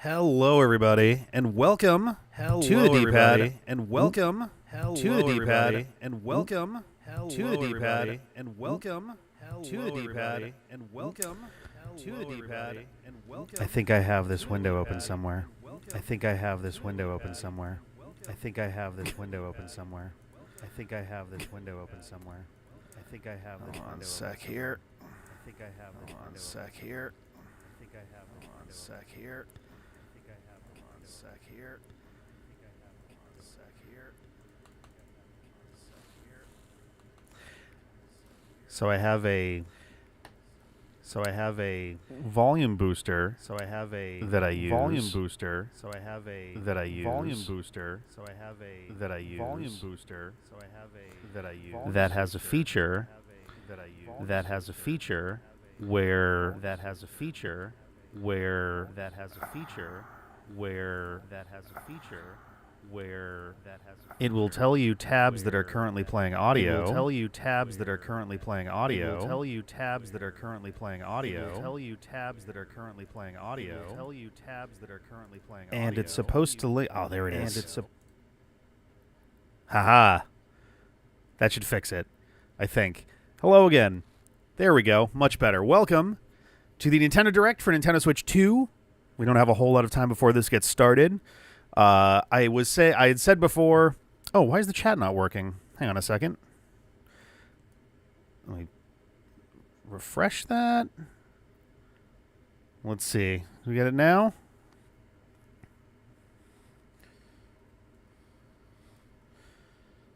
Hello, everybody, and welcome to the D-pad, and welcome to the D-pad, and welcome to the D-pad, and welcome to the D-pad, and welcome to the D-pad, and welcome. I think I have this window open somewhere. I think I have this window open somewhere. I think I have this window open somewhere. I think I have this window open somewhere. I think I have this window open sec here. I think I have this window sec here. I think I have this window sec here. Sec here. Sec here. So I have a volume booster. So I have a that I use volume booster. So I have a that I use volume booster. So I have a that I use volume booster. So I have a that I use that has a feature that has a feature where that has a feature where that has a feature where that has a feature where that has a it will tell you tabs that are currently playing audio. It will tell you tabs that are currently playing audio. It will tell you tabs that are currently playing audio. It will tell you tabs that are currently playing audio. It will tell you tabs that are currently playing audio. And it's supposed to oh, there it is. And it's haha. That should fix it, I think. Hello again. There we go. Much better. Welcome to the Nintendo Direct for Nintendo Switch 2. We don't have a whole lot of time before this gets started. I had said before. Oh, why is the chat not working? Hang on a second. Let me refresh that. Let's see. Do we get it now?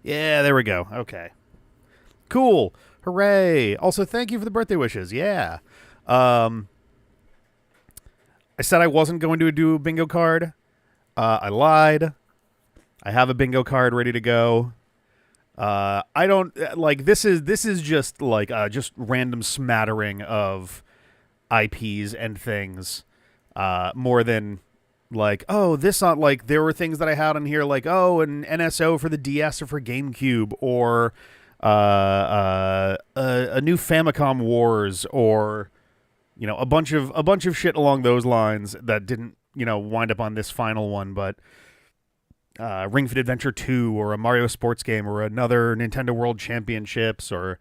Yeah, there we go. Okay. Cool. Hooray. Also, thank you for the birthday wishes. Yeah. I said I wasn't going to do a bingo card. I lied. I have a bingo card ready to go. I don't like this is just like just random smattering of IPs and things, more than like, oh, this not like there were things that I had on here like, oh, an NSO for the DS or for GameCube, or a new Famicom Wars, or you know, a bunch of shit along those lines that didn't, you know, wind up on this final one, but Ring Fit Adventure 2, or a Mario sports game, or another Nintendo World Championships, or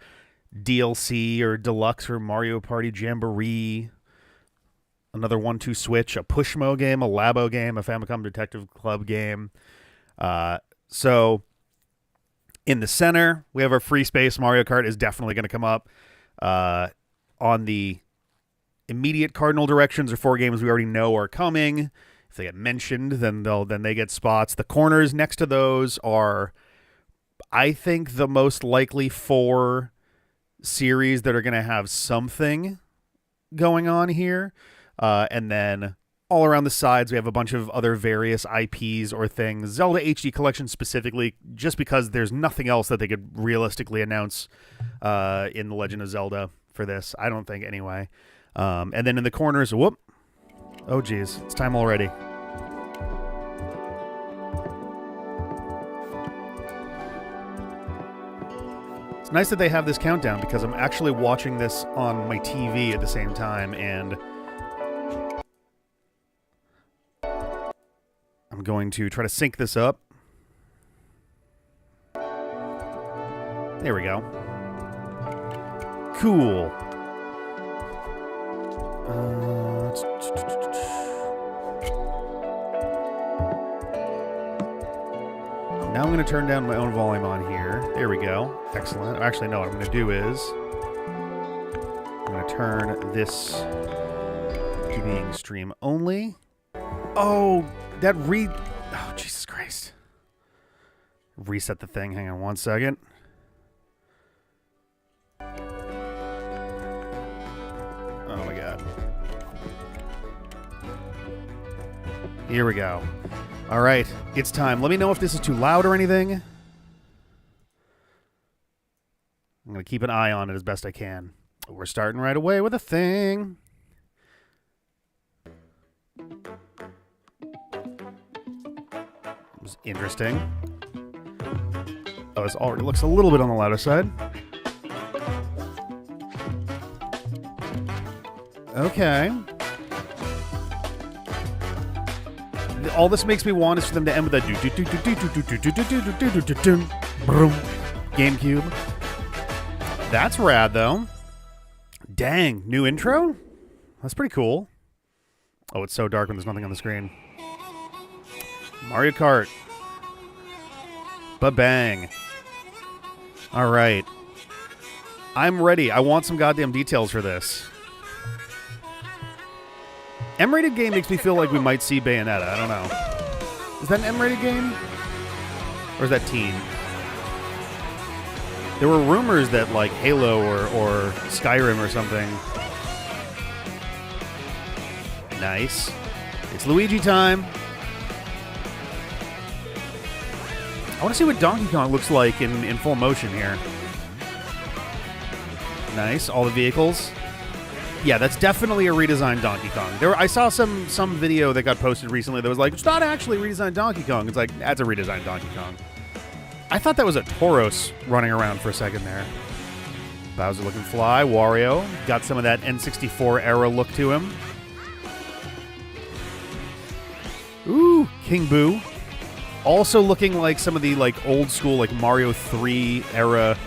DLC or Deluxe or Mario Party Jamboree, another 1-2 Switch, a Pushmo game, a Labo game, a Famicom Detective Club game. So in the center, we have our free space. Mario Kart is definitely going to come up. On the immediate cardinal directions are 4 games we already know are coming. If they get mentioned, then they get spots. The corners next to those are, I think, the most likely 4 series that are going to have something going on here. And then all around the sides, we have a bunch of other various IPs or things. Zelda HD Collection specifically, just because there's nothing else that they could realistically announce in The Legend of Zelda for this. I don't think, anyway. And then in the corners, whoop. Oh, geez. It's time already. It's nice that they have this countdown, because I'm actually watching this on my TV at the same time, and I'm going to try to sync this up. There we go. Cool. Now I'm going to turn down my own volume on here. There we go. Excellent. Actually, no, what I'm going to do is I'm going to turn this to being stream only. Oh, oh, Jesus Christ. Reset the thing. Hang on one second. Oh my God. Here we go. All right, it's time. Let me know if this is too loud or anything. I'm going to keep an eye on it as best I can. We're starting right away with a thing. It was interesting. Oh, this already looks a little bit on the louder side. Okay. All this makes me want is for them to end with that GameCube. That's rad, though. Dang, new intro? That's pretty cool. Oh, it's so dark when there's nothing on the screen. Mario Kart. Ba-bang. All right. I'm ready. I want some goddamn details for this. M-rated game makes me feel like we might see Bayonetta. I don't know. Is that an M-rated game? Or is that teen? There were rumors that, like, Halo or Skyrim or something. Nice. It's Luigi time. I want to see what Donkey Kong looks like in full motion here. Nice. All the vehicles. Yeah, that's definitely a redesigned Donkey Kong. I saw some video that got posted recently that was like, it's not actually redesigned Donkey Kong. It's like, that's a redesigned Donkey Kong. I thought that was a Tauros running around for a second there. Bowser looking fly. Wario. Got some of that N64 era look to him. Ooh, King Boo. Also looking like some of the like old school like Mario 3 era.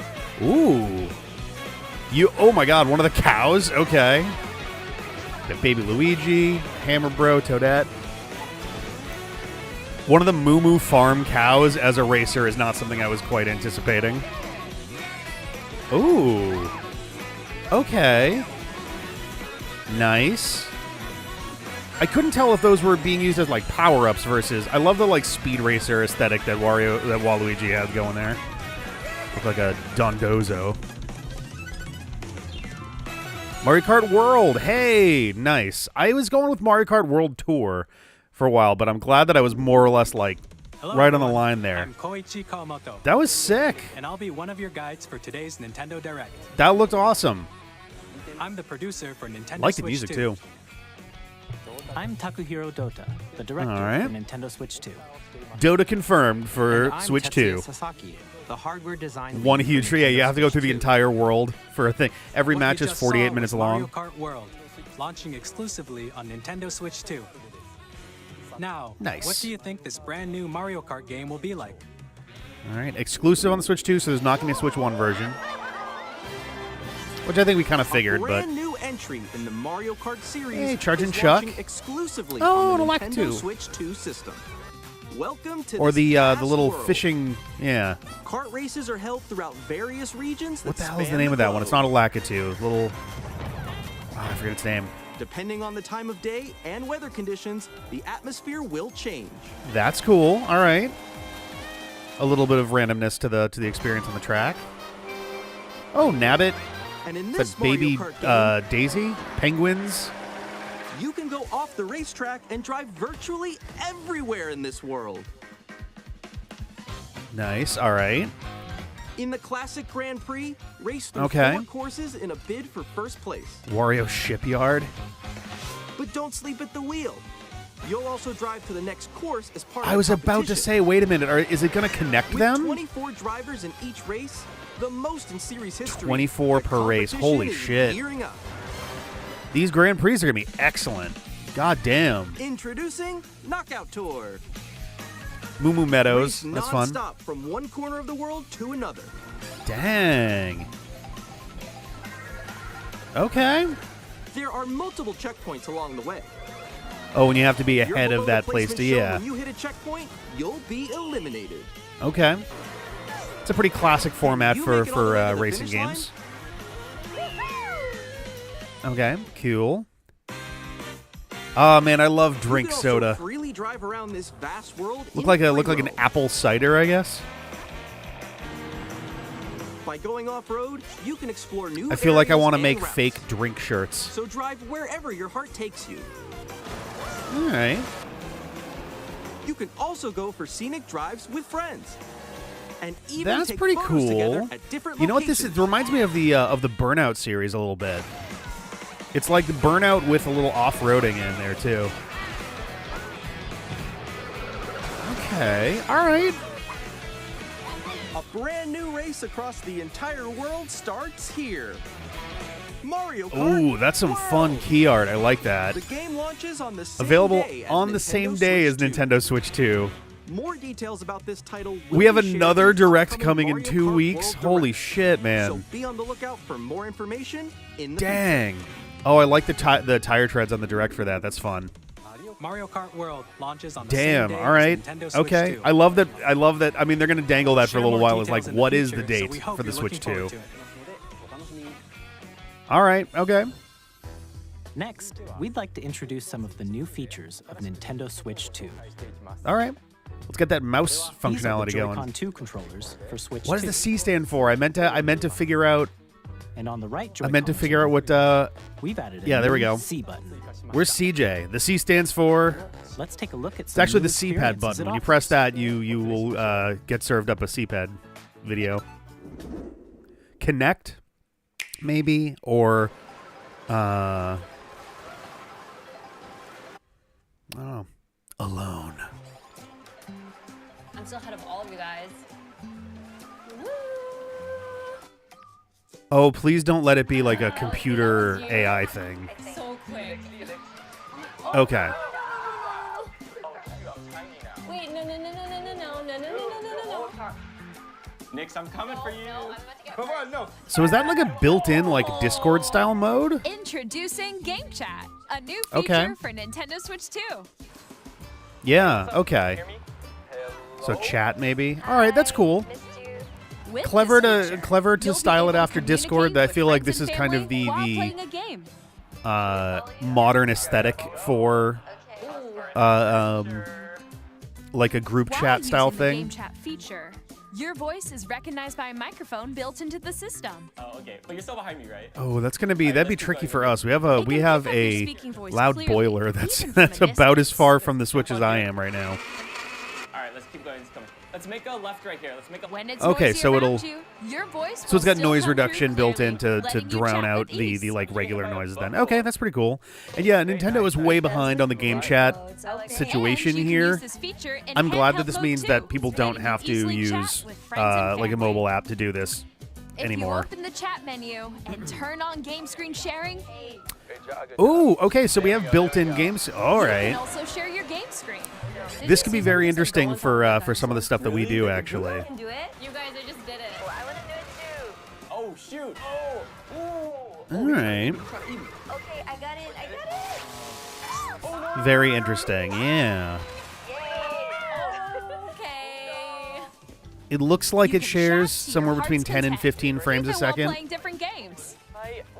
Ooh. Oh my god, one of the cows? Okay. Got Baby Luigi, Hammer Bro, Toadette. One of the Moo Moo Farm cows as a racer is not something I was quite anticipating. Ooh. Okay. Nice. I couldn't tell if those were being used as like power-ups versus... I love the like Speed Racer aesthetic that Waluigi had going there. Look like a Dondozo. Mario Kart World. Hey, nice. I was going with Mario Kart World Tour for a while, but I'm glad that I was more or less like right on the line there. I'm Koichi Kawamoto. That was sick. And I'll be one of your guides for today's Nintendo Direct. That looked awesome. I'm the producer for Nintendo I like the Switch music 2. too. I'm Takuhiro Dota, the director right. for Nintendo Switch 2. Dota confirmed for And I'm Switch Tetsuya 2. Sasaki, the hardware design One lead for huge tree. Yeah, you Nintendo have to go Switch through the 2. entire world for a thing. Every What match we is just 48 saw minutes was long. Mario Kart World, launching exclusively on Nintendo Switch 2. Now, Nice. what do you think this brand new Mario Kart game will be like? All right, exclusive on the Switch 2, so there's not going to be a Switch 1 version. Which I think we kind of figured, but... brand new entry in the Mario Kart series Hey, Charging is Chuck. launching exclusively Oh, on the it'll like Nintendo to. Switch 2 system. Welcome to Or this the vast little world. fishing... Yeah. Kart races are held throughout various regions that What the hell is the span name of that one? It's not a globe. Lakitu. Little... Oh, I forget its name. Depending on the time of day and weather conditions, the atmosphere will change. That's cool. All right. A little bit of randomness to the experience on the track. Oh, Nabbit. And in That this baby Mario Kart game, Daisy. Penguins. you can go off the racetrack and drive virtually everywhere in this world. Nice. All right. In the classic Grand Prix, race through Okay. 4 courses in a bid for first place. Wario Shipyard. But don't sleep at the wheel. You'll also drive to the next course as part of I the was about to competition. say, wait a minute. Is it going to connect With them? 24 drivers in each race, the most in series history. 24 the per race. competition Holy is shit. gearing up. These Grand Prix are going to be excellent. God damn. Introducing Knockout Tour. Moo Moo Meadows. Race That's fun. non-stop from one corner of the world to another. Dang. Okay. There are multiple checkpoints along the way. Oh, and you have to be Your ahead below of that the place placement to, show yeah. When you hit a checkpoint, you'll be eliminated. Okay. It's a pretty classic format You for, make it all the way to the racing finish line? games. Okay, cool. Oh man, I love drink you can also soda. freely drive around this vast world. Look in like an free roam. apple cider, I guess. By going off-road, you can explore new I feel like I areas want to and make routes. fake drink shirts. So drive wherever your heart takes you. All right. You can also go for scenic drives with friends. And even That's take pretty photos together cool. at different You know what this is? locations. It reminds me of the Burnout series a little bit. It's like the Burnout with a little off-roading in there too. Okay. All right. A brand new race across the entire world starts here. Mario Kart. Ooh, that's some fun key art. I like that. The game launches on the same Available day as on the Nintendo same day as Switch 2. Nintendo Switch 2. More details about this title. We have will be shared another in the direct upcoming coming in Mario 2 Kart weeks. World Holy Direct. shit, man. So be on the lookout for more information in the Dang. Oh, I like the tire treads on the direct for that. That's fun. Mario Kart World launches on the Damn. same day All right. as Nintendo Switch Okay. 2. I love that. I love that. I mean, they're gonna dangle that for a Share little more while. It's like, details in what the is the future, so date we hope for the you're Switch looking 2? forward to it. All right. Okay. Next, we'd like to introduce some of the new features of Nintendo Switch 2. All right. Let's get that mouse These are the functionality Joy-Con going. 2 controllers for Switch What 2. does the C stand for? I meant to figure out. And on the right I Joy-Con meant to figure out what. we've added a yeah, there we new go. C button. Where's CJ? The C stands for. Let's take a look at It's some actually new the C-pad experiences button. it When you offers. press that, you will get served up a C-pad video. Connect, maybe, or I don't know. Alone. I'm still ahead of all of you guys. Oh, please don't let it be like a computer AI thing. So quick. Okay. Wait, no. Nix, I'm coming for you. No, I'm about to get Come on, no. So is that like a built-in like Discord style mode? Introducing Game Chat, a new feature Okay. for Nintendo Switch 2. Yeah. Okay. So chat maybe. All right, that's cool. With Clever this to feature, to you'll be style it able to after Discord. communicate I feel like with this is friends kind and of the family while playing a game. modern aesthetic for like a group While chat style using the thing. Game Chat feature, your voice is recognized by a microphone built into the system. Oh, okay. But you're still behind me, right? Oh, that'd be tricky for us. We have It can a pick up your speaking voice loud clearly, boiler that's even from a about as distance. far from the Switch as I am right now. All right, let's keep going. It's coming. Let's make a left right here. Let's make a. When it's Okay, noisy so around it'll- you, your voice So it's got will still noise come reduction through built clearly, in to letting you drown chat out with the ease. like regular noises then. Okay, that's pretty cool. And yeah, Nintendo is way behind on the game chat situation And you can here. use this feature in I'm glad that handheld this mode means too, that people don't letting you have to easily use chat with friends and like a family. mobile app to do this If anymore. you open the chat menu and turn on game screen sharing, Ooh, okay, so we have built-in games. All you right. can also share your game screen. This could be very interesting for some of the stuff that we do actually. do it. You guys, I just did it. I want to do it too. Oh shoot! All right. Okay, I got it. Very interesting. Yeah. Okay. It looks like You it can shares chat to somewhere your between heart's 10 and content, 15 frames a even while second. playing different games.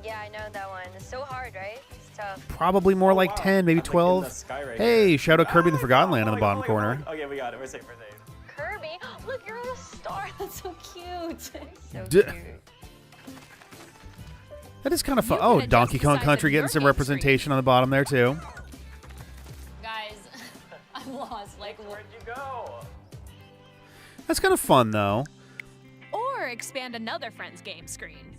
Yeah, I know that one. It's so hard, right? It's tough. Probably more like 10, maybe I'm, like, in the 12. sky right Hey, here. shout out Kirby in the Forgotten Land in Oh, the bottom oh, corner. Okay, we got it. We're safe. We're safe. Kirby, look, you're a star. That's so cute. So D- cute. That is kind of fun. You can Oh, adjust Donkey the Kong size Country of getting your some game representation on the bottom there too. Guys, I'm lost. Like, Where'd you go? That's kind of fun though. Or expand another friend's game screen.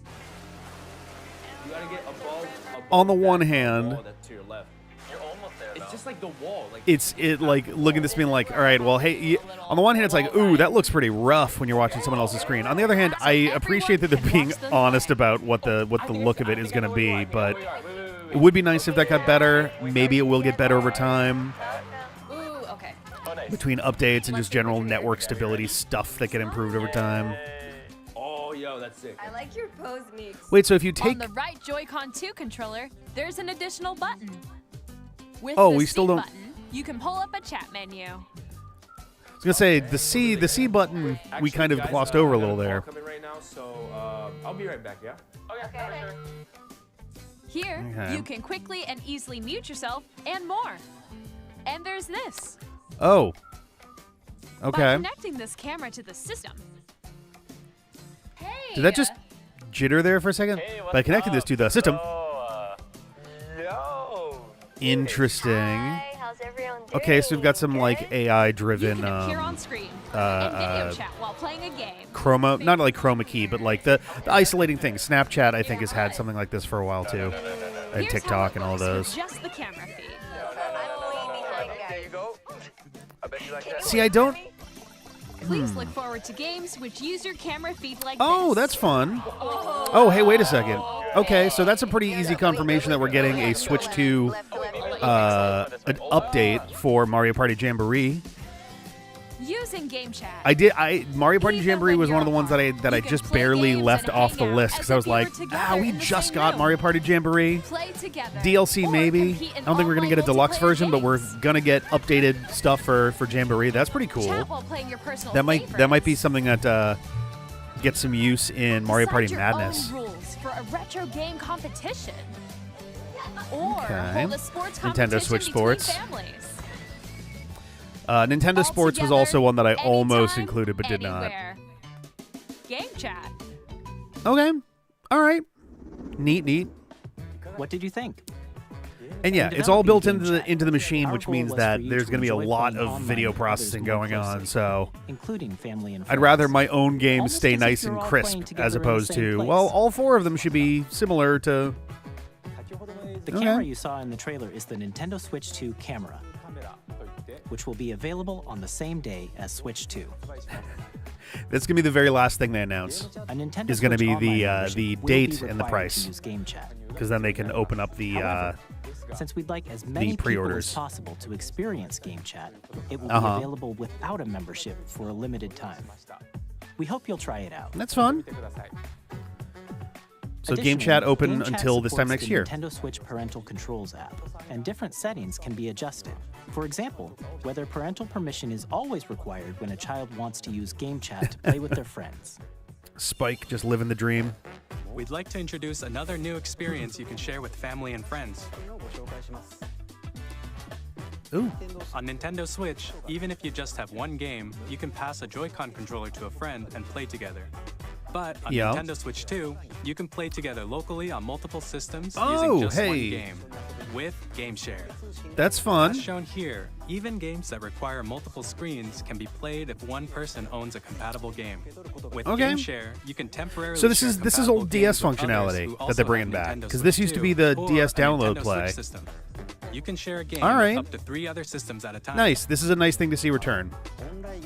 You gotta get above On the one that hand, wall that's to your left. You're almost there. It's just like the wall. Like it like look at this being like, all right, well, hey, on the one hand, it's like, ooh, that looks pretty rough when you're watching someone else's screen. On the other hand, I appreciate that they're being honest about what the look of it is going to be, but it would be nice if that got better. Maybe it will get better over time ooh, okay. between updates and just general network stability stuff that get improved over time. Oh, yo, that's sick. I like your pose, Meeks. Wait, so if you take On the right Joy-Con 2 controller, there's an additional button. With Oh, the we still C don't- button, you can pull up a chat menu. I was gonna say the C button we kind of Guys, glossed I over a got little call there. coming right now, so I'll be right back. Yeah. Okay. Sure. Here, Okay. you can quickly and easily mute yourself and more. And there's this. Oh. By Okay. connecting this camera to the system, Hey. Did that just jitter there for a second? By connecting this to the system. Yo. Interesting. Hi, how's everyone doing? Okay, so we've got some like you AI-driven can appear on screen and video chat while playing a game. chroma, not like chroma key, but like the isolating thing. Snapchat, I think, has had something like this for a while too, and Here's how TikTok it and all looks with those. Just the camera feed. I'm way behind, guys. There you go. I bet you like that. See, I don't. Please look forward to games which use your camera feed like Oh, this. that's fun. Oh, hey, wait a second. Okay, so that's a pretty easy confirmation that we're getting a Switch 2 an update for Mario Party Jamboree. Using game chat. Mario Party Jamboree was one of the ones that I just barely left off the list because I was like, we just got Mario Party Jamboree. Play together. DLC Or maybe. compete in I don't think we're gonna get a online deluxe multiplayer version, but we're games. gonna get updated stuff for Jamboree. That's pretty cool. Chat while playing your personal That might be favorites. something that gets some use in Mario Party Decide Madness. your own rules for a retro game competition. Or Okay. hold a sports Nintendo competition Switch between Sports. families. Nintendo All Sports was together, also one that I almost anytime, included but did not. anywhere. Game chat. Okay. All right. Neat. What did you think? And yeah, In it's all built developing Game into the Chat, machine, our which goal means was that for you there's to going to be a enjoy lot playing of online video with others processing more going on. closely, So including family and friends. I'd rather my own games Almost stay as if nice you're and all crisp playing as together in the opposed same to, place. well, all four of them should be similar to. The Okay. camera you saw in the trailer is the Nintendo Switch 2 camera, which will be available on the same day as Switch 2. That's going to be the very last thing they announce, A Nintendo is going to Switch be Online the membership will date be and the required price, to use Game Chat. because then they can open up the. However, since we'd like as many people pre-orders. as possible to experience Game Chat, it will be Uh-huh. available without a membership for a limited time. We hope you'll try it out. That's fun. So Game Additionally, Chat open Game Chat until this time supports next the year. Nintendo Switch Parental Controls app, and different settings can be adjusted. For example, whether parental permission is always required when a child wants to use Game Chat to play with their friends. Spike just living the dream. We'd like to introduce another new experience you can share with family and friends. Ooh. On Nintendo Switch, even if you just have one game, you can pass a Joy-Con controller to a friend and play together. But on Yeah. Nintendo Switch 2, you can play together locally on multiple systems Oh, using just hey. one game with Game Share. That's fun. As shown here, even games that require multiple screens can be played if one person owns a compatible game. With Okay. Game Share, you can temporarily So this share is compatible old DS games with others functionality who that also they're bringing have back, Nintendo because this Switch used to be 2 the or DS a download Nintendo play. Switch system. You can share a game All right. with up to 3 other systems at a time. Nice. This is a nice thing to see return.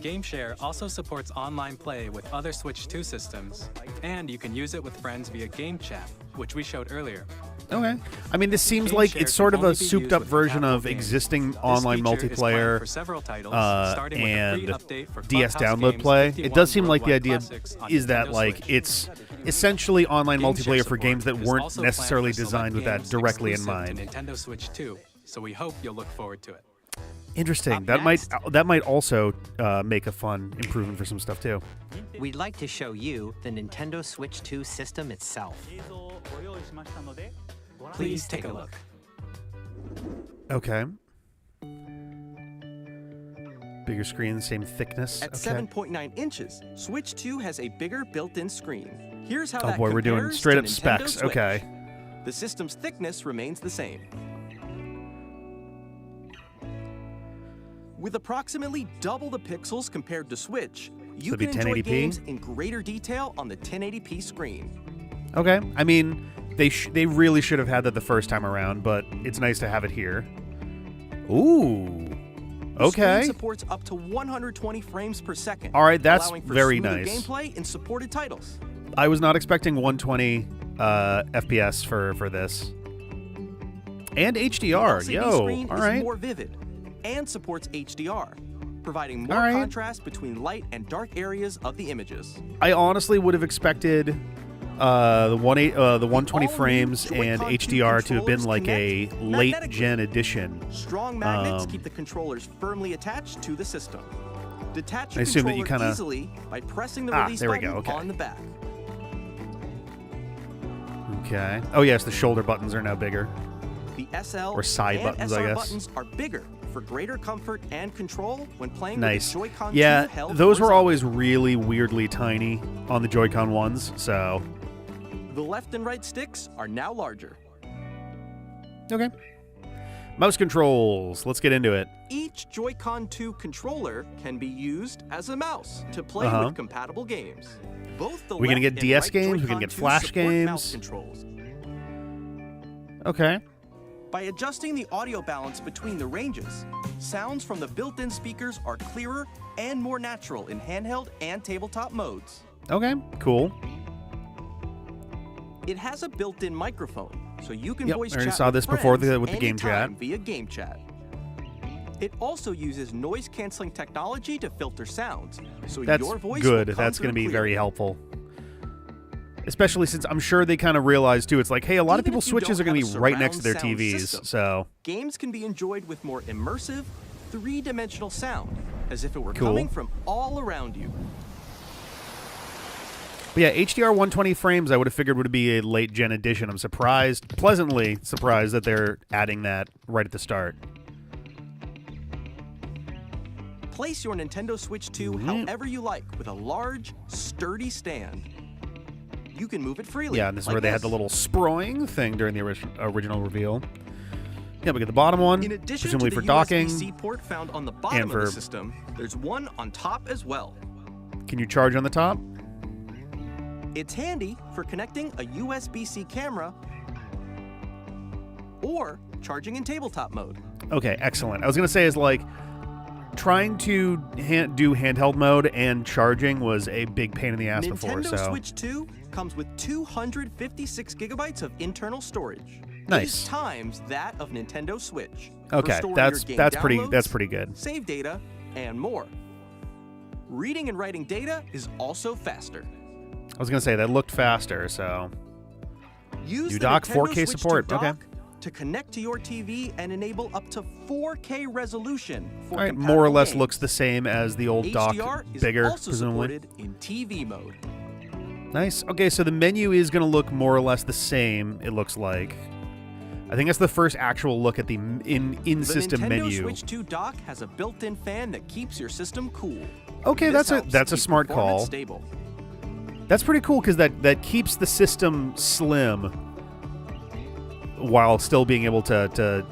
Game Share also supports online play with other Switch 2 systems, and you can use it with friends via Game Chat, which we showed earlier. Okay. I mean, this seems Game like Share it's sort can of a only be used souped-up with version compatible of games. existing This online feature is planned multiplayer for several titles, starting with a free and update for DS Clubhouse download Games play. 51 It does seem like the worldwide idea classics on is that Nintendo like Switch. it's essentially online Game Share multiplayer for support games that is weren't also planned necessarily for select designed with that games directly in exclusive mind. to Nintendo Switch 2, so we hope you'll look forward to it. Interesting. Up That next. might also make a fun improvement for some stuff too. We'd like to show you the Nintendo Switch 2 system itself. Please take a look. Okay. Bigger screen, same thickness. At Okay. 7.9 inches, Switch 2 has a bigger built-in screen. Here's how Oh that boy, we're doing compares straight to up Nintendo specs. Switch. Okay. The system's thickness remains the same. With approximately double the pixels compared to Switch, you it'd be can enjoy 1080p? games in greater detail on the 1080p screen. Okay. I mean, they really should have had that the first time around, but it's nice to have it here. Ooh. The screen Okay. supports up to 120 frames per second. All right, that's allowing for very smoother nice. gameplay in supported titles. I was not expecting 120 FPS for this. And HDR. LCD Yo. screen All is right. more vivid and supports HDR, providing more All right. contrast between light and dark areas of the images. I honestly would have expected the 120 All new frames and Joy-Con 2 HDR to have been controllers like a connect late magnetically. gen edition. Strong magnets Um, keep the controllers firmly attached to the system. Detach I your assume that you controller kinda- easily by pressing the Ah, release there we button go, okay. on the back. Okay. Oh yes, the shoulder buttons are now bigger. The SL Or side and buttons, I SR guess. buttons are bigger for greater comfort and control when playing Nice. with the Joy-Con 2 Yeah, held those were horizontally. always really weirdly tiny on the Joy-Con ones, so The left and right sticks are now larger. okay. Mouse controls. Let's get into it. Each Joy-Con 2 controller can be used as a mouse to play Uh-huh. with compatible games. Both the We gonna left get and DS right games? We Joy-Con gonna get 2 Flash support mouse games? controls. Okay. By adjusting the audio balance between the ranges, sounds from the built-in speakers are clearer and more natural in handheld and tabletop modes. Okay, cool. It has a built-in microphone, so you can Yep, voice I already chat saw with this before friends with the game chat. anytime via game chat. It also uses noise-canceling technology to filter sounds, so That's your voice good. will come That's going to through be very clearly. helpful. Especially since I'm sure they kind of realize, too, it's like, hey, a lot of Even people's if you Switches don't are going to have be a right next to their surround sound TVs, system, so... Games can be enjoyed with more immersive, three-dimensional sound, as if it were Cool. coming from all around you. But yeah, HDR 120 frames I would have figured would be a late-gen edition. I'm surprised, pleasantly surprised, that they're adding that right at the start. Place your Nintendo Switch 2 however you like with a large, sturdy stand. You can move it freely. Yeah, and this is like where they had the little sproing thing during the original reveal. Yeah, we get the bottom one, In addition presumably to the for docking. USB-C port found on the bottom and of the for- system, there's one on top as well. Can you charge on the top? It's handy for connecting a USB-C camera or charging in tabletop mode. Okay, excellent. I was going to say is like trying to do handheld mode and charging was a big pain in the ass before. Nintendo So Switch 2 comes with 256 gigabytes of internal storage. Nice. 8 times that of Nintendo Switch. for okay, storing that's your game that's downloads, pretty good. save data, and more. Reading and writing data is also faster. I was going to say that looked faster, so Use You the dock Nintendo 4K Switch support, 2 okay. dock to connect to your TV and enable up to 4K resolution for all right, compatible more or less games. looks the same as the old dock, HDR is bigger also presumably. supported in TV mode. Nice. Okay, so the menu is going to look more or less the same. It looks like. I think that's the first actual look at the in-system The Nintendo menu. Switch 2 dock has a built-in fan that keeps your system cool. Okay, This that's helps a keep smart performance call. Stable. That's pretty cool because that keeps the system slim while still being able to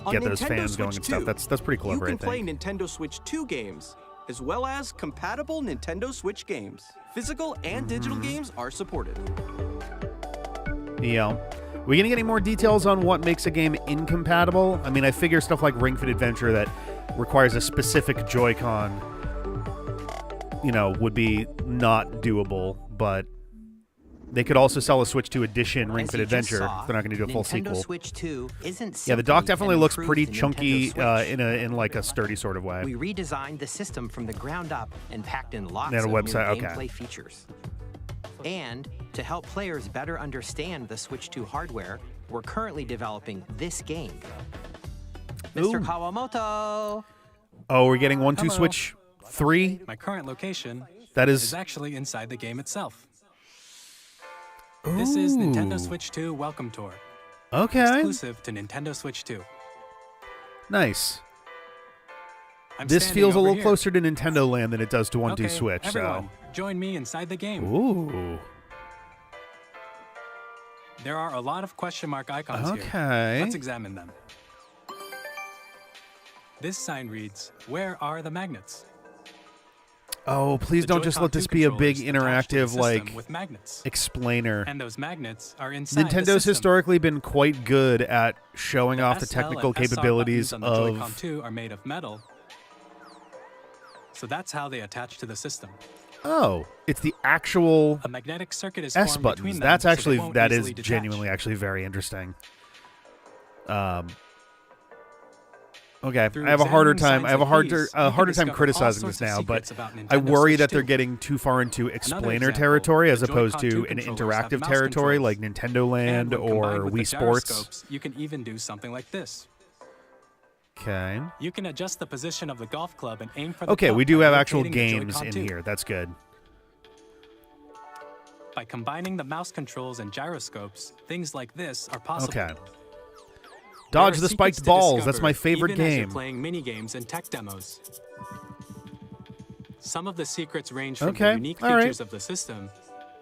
On get those Nintendo fans going Switch and stuff. 2, That's pretty clever, You I can play think. Nintendo Switch 2 games, as well as compatible Nintendo Switch games. Physical and digital games are supported. Yeah. We gonna get any more details on what makes a game incompatible? I mean, I figure stuff like Ring Fit Adventure that requires a specific Joy-Con, would be not doable, but they could also sell a Switch 2 edition Ring As Fit you just Adventure saw, if they're not going to do a full Nintendo sequel. Switch 2 isn't Yeah, the dock simply definitely an looks improved pretty Nintendo chunky Switch. in like a sturdy sort of way. We redesigned the system from the ground up and packed in lots They had a of website, new okay. gameplay features. And to help players better understand the Switch 2 hardware, we're currently developing this game. Mr. Ooh. Kawamoto! Oh, we're getting 1-2 Hello. Switch 3? My current location That is is... actually inside the game itself. This is Nintendo Switch 2 Welcome Tour, Okay. exclusive to Nintendo Switch 2. Nice. I'm This standing feels a over little here. closer to Nintendo Land than it does to 1-2 Okay, Switch, everyone, join me inside the game. so... Ooh. There are a lot of question mark icons here. Okay. Let's examine them. This sign reads, "Where are the magnets?" Oh, please The don't just Joy-Con let this 2 be a big controllers attached to the interactive, system like, with magnets. explainer. And those magnets are inside the Nintendo's system. historically been quite good at showing off the SL technical and SR capabilities buttons on the Joy-Con of... 2 are made of metal. So that's how they attach to the system. Oh, it's the actual A magnetic circuit is S formed between buttons. them, That's so they actually won't that is easily detach. genuinely actually very interesting. Okay, Through I have a harder examining time. I have a signs harder like these, you can harder time discover all criticizing sorts this of now, but secrets about I Nintendo worry Switch that they're 2. getting too far into explainer example, territory as the opposed Joy-Con to 2 an controllers have interactive mouse territory controls. like Nintendo And Land when combined or with Wii the Sports. gyroscopes, you can even do something like this. Okay. You can adjust the position of the golf club and aim for the Okay, cup we do by have actual rotating the games Joy-Con in 2. here. That's good. By combining the mouse controls and gyroscopes, things like this are possible. Okay. There Dodge are the secrets spiked to balls. discover, That's my favorite even as you're game. playing mini games and tech demos. Some of the secrets range from Okay, the unique all right. features of the system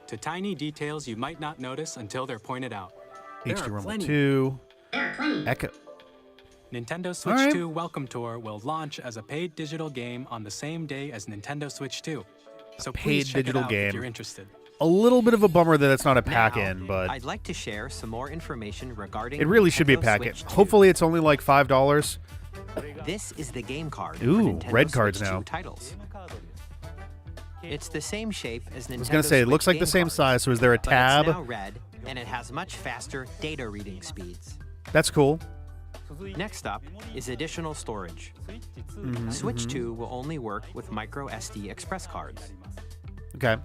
to tiny details you might not notice until they're pointed out. There HD are Rumble plenty. 2. Echo. Nintendo Switch right. 2 Welcome Tour will launch as a paid digital game on the same day as Nintendo Switch 2. So paid please check digital it out game. if you're interested. A little bit of a bummer that it's not a Now, pack-in, but I'd like to share some more information regarding it really should be a Nintendo pack-in. Switch 2. Hopefully it's only like $5. This is the game card for Ooh, Nintendo red cards Switch 2 now. titles. It's the same shape as Nintendo I was going to say, it looks like the same size, so is there a but tab? it's now red, and it has much faster data reading speeds. That's cool. Next up is additional storage. Switch 2 will only work with micro SD express cards. Okay.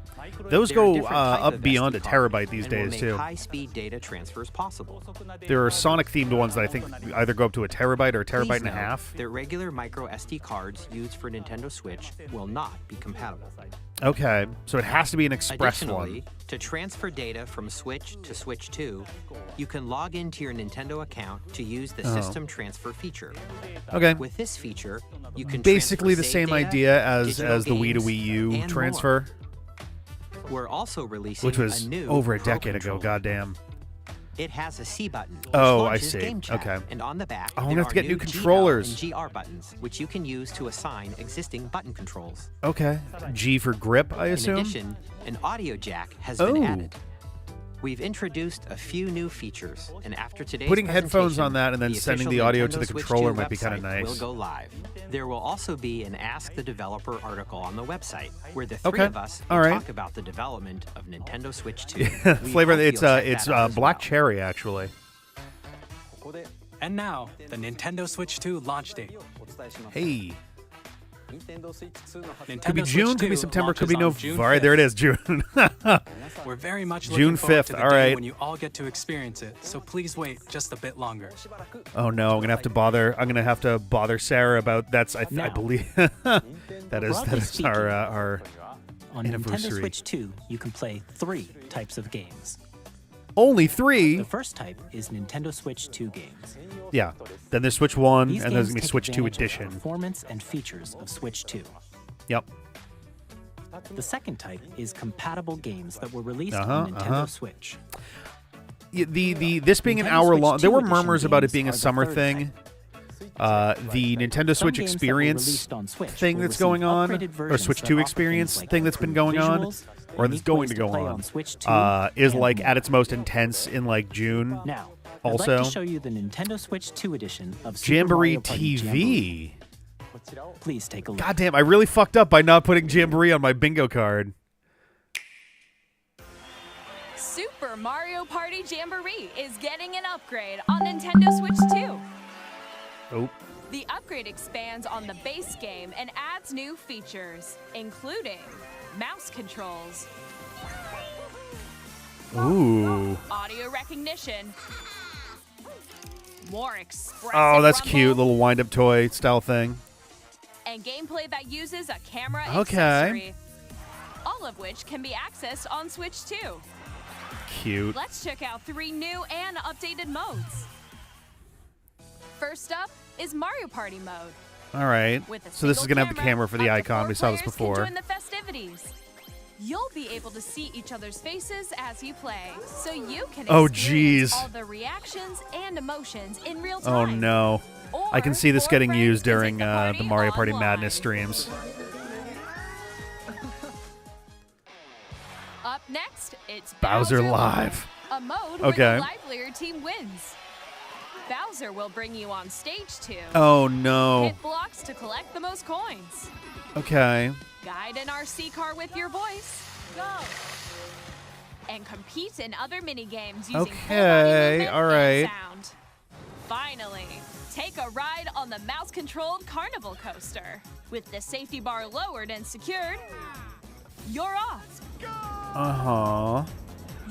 Those There are go different type up of beyond a SD card terabyte these and will days, make too. high-speed data transfers possible. There are Sonic-themed ones that I think either go up to a terabyte or a Please terabyte and a note half. that regular micro SD cards used for Nintendo Switch will not be compatible. Okay, so it has to be an express Additionally, one. to transfer data from Switch to Switch 2, you can log into your Nintendo account to use the System Transfer feature. Okay. With this feature, you can Basically the transfer same save data, idea as digital the Wii to games, Wii U and transfer, more. We're also releasing which was a new over a Pro decade ago. controller. Goddamn. It has a C button. Which Oh, I launches see. Game chat, Okay. And on the back, Oh, I'm there gonna have to are get new GL controllers. and GR buttons, which you can use to assign existing button controls. Okay. G for grip, I assume? In addition, an audio jack has been Oh. added. We've introduced a few new features, and after today's Putting headphones presentation, on that and then the sending official the audio Nintendo to the Switch controller 2 might be kinda website nice. Will go live. There will also be an Ask the Developer article on the website, where the three Okay. of us All will right. talk about the development of Nintendo Switch 2. We Flavor, hope it's you'll check that out as black well. cherry, actually. And now, the Nintendo Switch 2 launch date. Hey. Nintendo Could be Switch June, could 2 be September, could be launches on November. June All right, there it is, June. 5th. We're very much June looking forward 5th, to the all day right. when you all get to experience it, so please wait just a bit longer. Oh no, I'm gonna have to bother Sarah about I Now. believe that is Broadly speaking, our On Nintendo anniversary. Switch 2, you can play 3 types of games. only 3. The first type is Nintendo Switch 2 games. Yeah. Then there's Switch 1 These and there's games gonna be take Switch 2 advantage of the edition. performance and features of Switch 2. Yep. The second type is compatible games that were released Uh-huh, on Nintendo uh-huh. Switch. Yeah, the this being an Nintendo hour Switch long, there 2 were edition murmurs about it games being a are the summer third thing. The Nintendo Some Switch games that were experience released on Switch thing will that's receive going on, upgraded or versions Switch that 2 offer experience things like thing that's been going on, visuals, or that's unique going ways to go play on, Switch 2, is and like more. at its most intense in like June. Now, Also, I'd like to show you the Nintendo Switch 2 edition of Super Jamboree Mario Party TV. Jamboree. Please take a look. God damn, I really fucked up by not putting Jamboree on my bingo card. Super Mario Party Jamboree is getting an upgrade on Nintendo Switch 2. Oh. The upgrade expands on the base game and adds new features, including mouse controls, Ooh. audio recognition, more expressive Oh, that's rumble, cute. Little wind-up toy style thing. and gameplay that uses a camera Okay. accessory, all of which can be accessed on Switch 2. Cute. Let's check out 3 new and updated modes. First up is Mario Party mode. All right. With a So this is single going to have the camera for the up to icon. 4 We saw this players before. Can join the festivities. You'll be able to see each other's faces as you play, so you can Oh, experience jeez. all the reactions and emotions in real Oh time. no. Or I can see this 4 getting friends used can take during the Mario Party online. Madness streams. Up next, it's Bowser Live. a mode Okay. where the livelier team wins. Bowser will bring you on stage too. Oh no. Hit blocks to collect the most coins. Okay. Guide an RC car with your voice. Go! And compete in other mini games using full body Okay, movement all and right. sound. Finally, take a ride on the mouse-controlled carnival coaster. With the safety bar lowered and secured, you're off. Uh-huh.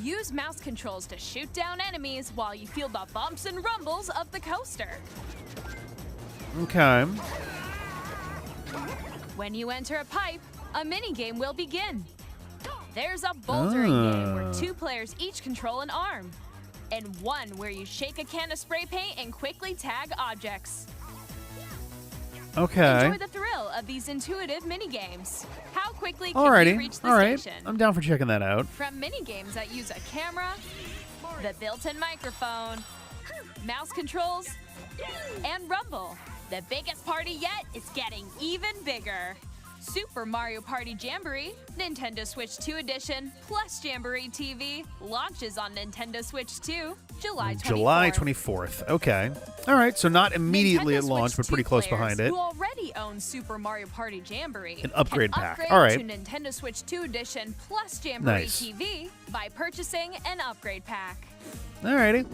Use mouse controls to shoot down enemies while you feel the bumps and rumbles of the coaster. Okay. When you enter a pipe, a minigame will begin. There's a bouldering game where 2 players each control an arm, and one where you shake a can of spray paint and quickly tag objects. Okay. Enjoy the thrill of these intuitive minigames. How quickly can you Alrighty. reach the All right. station? I'm down for checking that out. From minigames that use a camera, the built-in microphone, mouse controls, and rumble, the biggest party yet is getting even bigger. Super Mario Party Jamboree, Nintendo Switch 2 Edition, plus Jamboree TV launches on Nintendo Switch 2, July 24th. July 24th. Okay. All right, so not immediately Nintendo at launch, Switch but pretty 2 close players behind it. Who already own Super Mario Party Jamboree An upgrade can pack. upgrade All right. to Nintendo Switch 2 Edition plus Jamboree Nice. TV by purchasing an upgrade pack. All righty.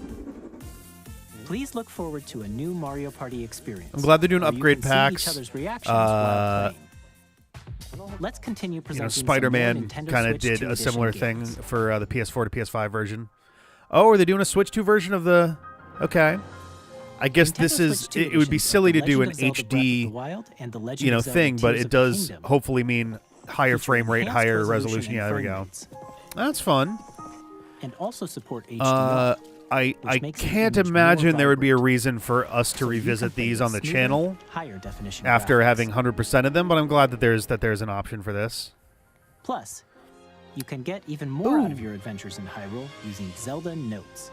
Please look forward to a new Mario Party experience. I'm glad they're doing where you upgrade can packs. See each other's reactions while playing. Let's continue You presenting know, some Spider-Man more Nintendo kind of Switch did 2 a similar edition thing games. for the PS4 to PS5 version. Oh, are they doing a Switch 2 version of the... Okay. I guess Nintendo this is... Switch 2 It would be editions of silly The to do an Legend of Zelda Breath of the HD, Wild and The Legend you know, of Zelda thing, but Tears it of the does Kingdom, hopefully mean higher frame rate, featuring higher enhanced resolution. and Yeah, there we frame go. rates, That's fun. and also support HDR. I makes the can't image more imagine there would be a vibrant. reason for us to So you can revisit play these with on the smoother, channel higher definition after graphics. having 100% of them, but I'm glad that there's an option for this. Plus, you can get even more out of your adventures in Hyrule using Zelda Notes.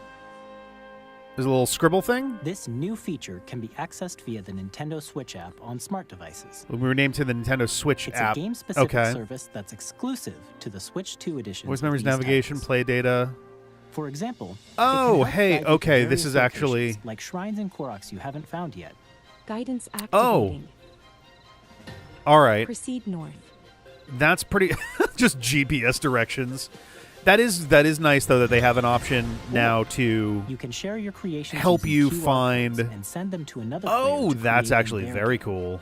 There's a little scribble thing. This new feature can be accessed via the Nintendo Switch app on smart devices. We were named to the Nintendo Switch It's app. a game-specific Okay. service that's exclusive to the Switch 2 edition. Voice memories, navigation, play data. For example, Oh, it can help hey, guide you to okay, this various is actually- locations, like shrines and Koroks you haven't found yet. Guidance Oh. activating. All right. Proceed north. That's pretty just GPS directions. That is nice though that they have an option now to You can share your creations help using you QR find codes and send them to another player Oh, to that's create in actually their very game. cool.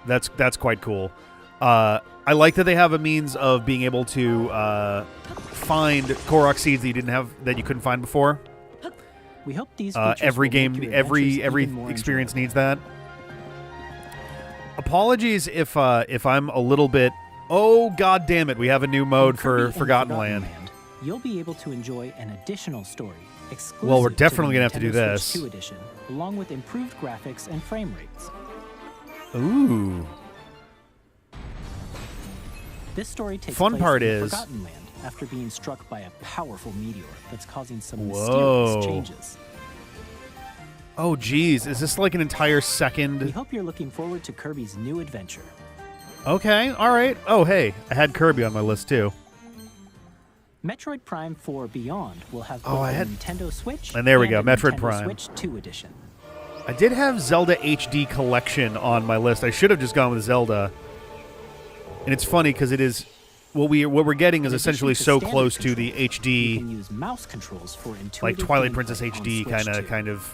That's quite cool. I like that they have a means of being able to find Korok seeds that you couldn't find before. We hope these features Every will make game, your every adventures even more experience enjoyable. needs that. Apologies if I'm a little bit. Oh God damn it! We have a new mode In for Kirby and Forgotten Land. You'll be able to enjoy an additional story exclusive Well, we're to the definitely gonna have to do Nintendo this. Switch 2 edition, along with improved graphics and frame rates. Ooh. This story takes Fun place part in is- Forgotten Land after being struck by a powerful meteor that's causing some Whoa. mysterious changes. Oh geez, is this like an entire We second? hope you're looking forward to Kirby's new adventure. Okay, all right. Oh hey, I had Kirby on my list too. Metroid Prime 4 Beyond will have Oh, both I a had- Nintendo Switch And there we go, a Metroid Nintendo Prime. Switch 2 edition. I did have Zelda HD Collection on my list. I should have just gone with Zelda. And it's funny because it is what we're getting is In addition essentially to so standard close to the controls, You HD, can use mouse controls for intuitive like Twilight gameplay Princess on HD Switch 2. kind of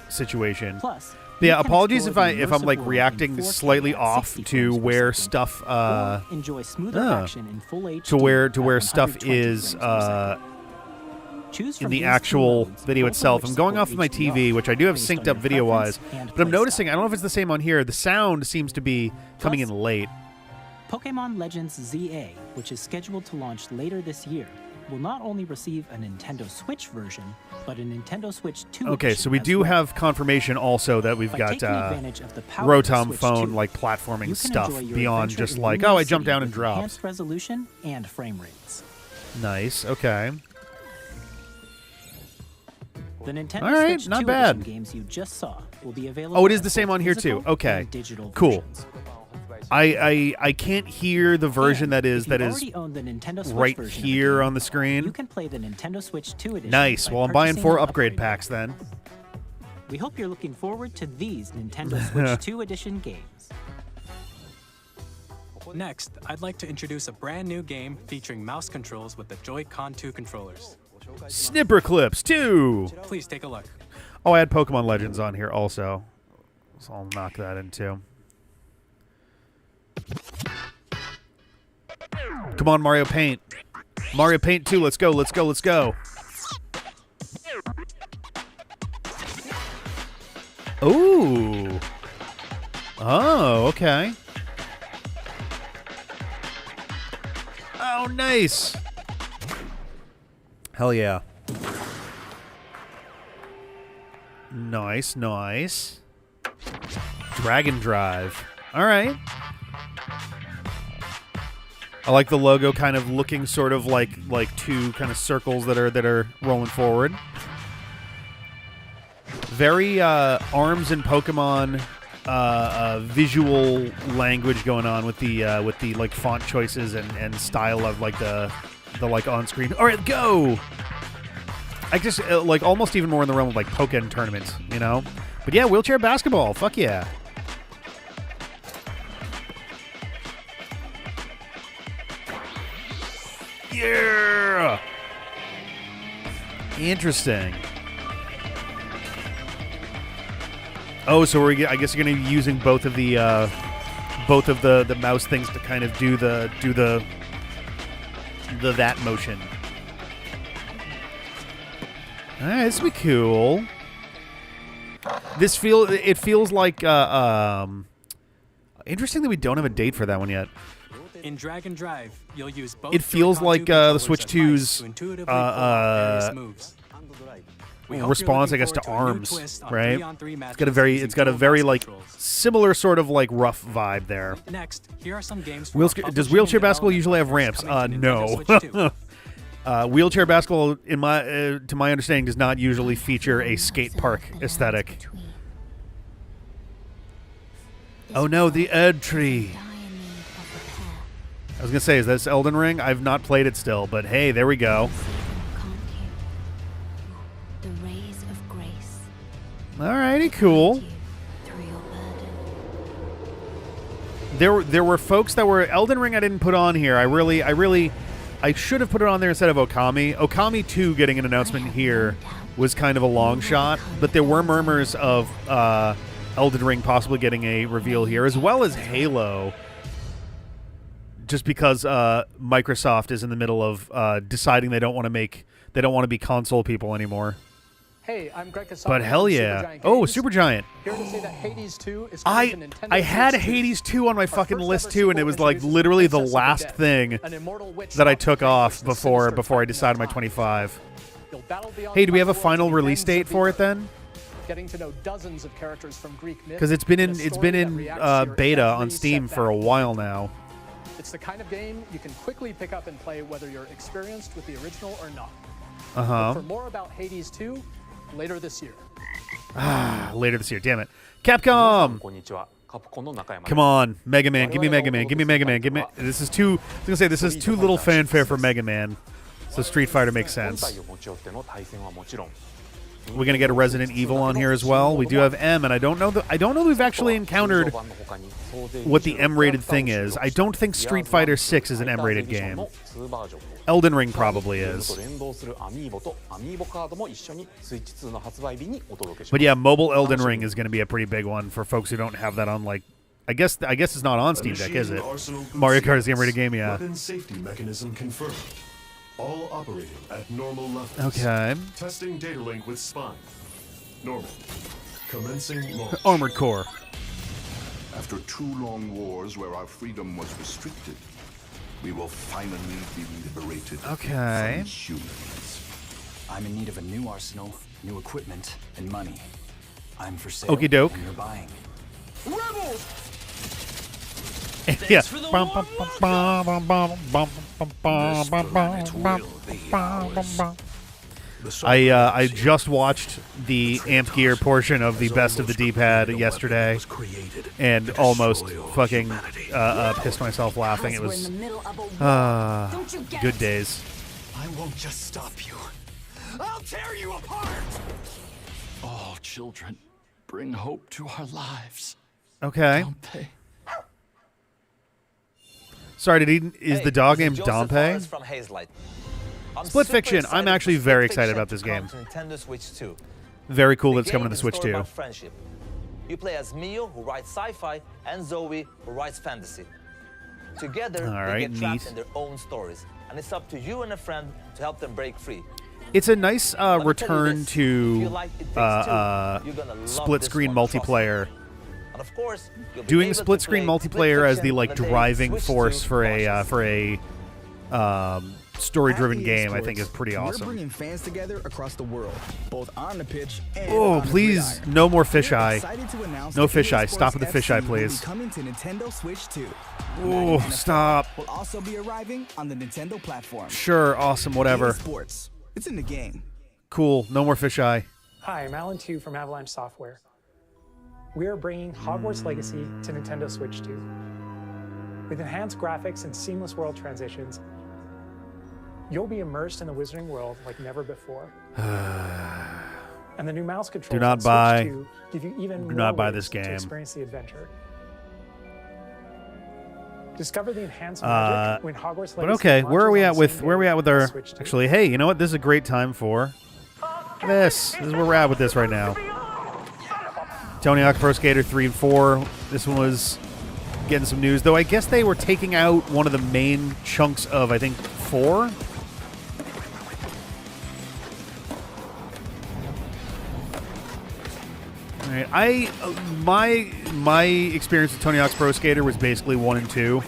situation. Plus, But yeah, you can apologies explore if the I'm like immersive world reacting in 4K slightly at off 60 to frames per where second, stuff or enjoy smoother action in full HD to where at stuff 120 is frames per second. Choose in from the these two actual modes, video both of itself. which I'm going support off of my HDR, TV, which I do have based synced on your up video-wise, preference and but I'm playstyle. noticing, I don't know if it's the same on here, the sound seems to be coming in Plus, late. Pokemon Legends ZA, which is scheduled to launch later this year, will not only receive a Nintendo Switch version, but a Nintendo Switch 2 Okay, edition so we as do well. have confirmation also that we've By got taking advantage of the power of the Rotom Switch phone 2, like you platforming can stuff enjoy your beyond adventure just in like, Lunar oh, I jump City down and with drops. enhanced resolution and frame rates. Nice, okay. The Nintendo All right, Switch not 2 bad. edition games you just saw will be available. Oh, it is as the same both on here too. physical Okay, and digital cool. versions. I can't hear the version And that is if you already own the Nintendo Switch right version of the here game, on the screen. You can play the Nintendo Switch 2 edition. Nice. by Well, I'm buying purchasing 4 an upgrade packs then. We hope you're looking forward to these Nintendo Switch 2 edition games. Next, I'd like to introduce a brand new game featuring mouse controls with the Joy-Con 2 controllers. Snipper Clips 2. Please take a look. Oh, I had Pokemon Legends on here also. So I'll knock that in too. Come on, Mario Paint. Mario Paint 2, let's go, let's go, let's go. Ooh. Oh, okay. Oh, nice. Hell yeah. Nice, nice. Dragon Drive. All right. I like the logo kind of looking sort of like two kind of circles that are rolling forward. Very ARMS and Pokemon visual language going on with the like font choices and style of like the like on screen. All right, go. I just like almost even more in the realm of like Pokken tournaments, you know. But yeah, wheelchair basketball. Fuck yeah. Yeah. Interesting. Oh, so I guess you're gonna be using both of the mouse things to kind of do the that motion. All right, this will be cool. It feels like interesting that we don't have a date for that one yet. In Drag and Drive, you'll use both. It feels like the Switch 2's moves. response, I guess, to ARMS, right? It's got a very like similar sort of like rough vibe there. Next, here are some games. Does wheelchair basketball usually have ramps? No. Wheelchair basketball, to my understanding, does not usually feature a skate park aesthetic. Oh no, the Erd Tree. I was gonna say, is this Elden Ring? I've not played it still, but hey, there we go. Alrighty, cool. There were folks that were Elden Ring. I didn't put on here. I should have put it on there instead of Okami. Okami 2 getting an announcement here was kind of a long shot, but there were murmurs of Elden Ring possibly getting a reveal here, as well as Halo. Just because Microsoft is in the middle of deciding they don't want to be console people anymore. Hey, I'm Greg Casano. But hell yeah! Oh, Supergiant. Here to say that Hades 2 is I had Hades 2 on my fucking list too, and it was like literally the last thing that I took off before I decided my 25. Hey, do we have a final release date for it then? Getting to know dozens of characters from Greek myth. Because it's been in beta on Steam for a while now. It's the kind of game you can quickly pick up and play whether you're experienced with the original or not. Uh-huh. For more about Hades 2, later this year. Later this year, damn it. Capcom! Come on, Mega Man, give me Mega Man, give me Mega Man, give me... This is too little fanfare for Mega Man. So Street Fighter makes sense. We're gonna get a Resident Evil on here as well. We do have M, and I don't know that we've actually encountered what the M-rated thing is. I don't think Street Fighter 6 is an M-rated game. Elden Ring probably is. But yeah, mobile Elden Ring is going to be a pretty big one for folks who don't have that on, like, I guess it's not on Steam Deck, is it? Mario Kart is the M-rated game, yeah. Weapon safety mechanism confirmed. All operating at normal levels. Okay. Testing data link with spine. Normal. Commencing launch. Armored Core. After 2 long wars where our freedom was restricted, we will finally be liberated from humans. I'm in need of a new arsenal, new equipment, and money. I'm for sale. Okie doke. And you're buying. Rebels! Yeah. I just watched the Amp Gear portion of the Best of the D-pad yesterday, and almost fucking pissed myself laughing. It was good days. I won't just stop you. I'll tear you apart. All children bring hope to our lives. Okay. Dompe. Sorry, is the dog named Dompe? Split Fiction. I'm actually very excited about this game. Very cool that it's coming to the Switch too. You play as Mio, who writes sci-fi, and Zoe, who writes fantasy. Together, they get trapped in their own stories, and it's up to you and a friend to help them break free. It's a nice return to split-screen multiplayer. Of course, doing split-screen multiplayer as the like driving force for a story-driven game, I think, is pretty awesome. We're bringing fans together across the world, both on the pitch and oh, please, no more fisheye. No fisheye. Stop with the fisheye, please. Coming to Nintendo Switch 2. Oh, stop. Will also be arriving on the Nintendo platform. Sure, awesome, whatever. Sports. It's in the game. Cool. No more fisheye. Hi, I'm Alan Tu from Avalanche Software. we are bringing Hogwarts Legacy to Nintendo Switch 2. With enhanced graphics and seamless world transitions, you'll be immersed in the Wizarding World like never before. And the new mouse controls Do not on buy. Switch 2 give you even Do more not buy ways this to game. experience the adventure. Discover the enhanced magic when Hogwarts Legacy But okay, where are we at with our? Switch 2. Actually, hey, you know what? This is a great time for this. This is where we're at with this right now. Tony Hawk Pro Skater 3 and 4. This one was getting some news, though. I guess they were taking out one of the main chunks of, I think, 4. All right, my experience with Tony Hawk's Pro Skater was basically 1 and 2.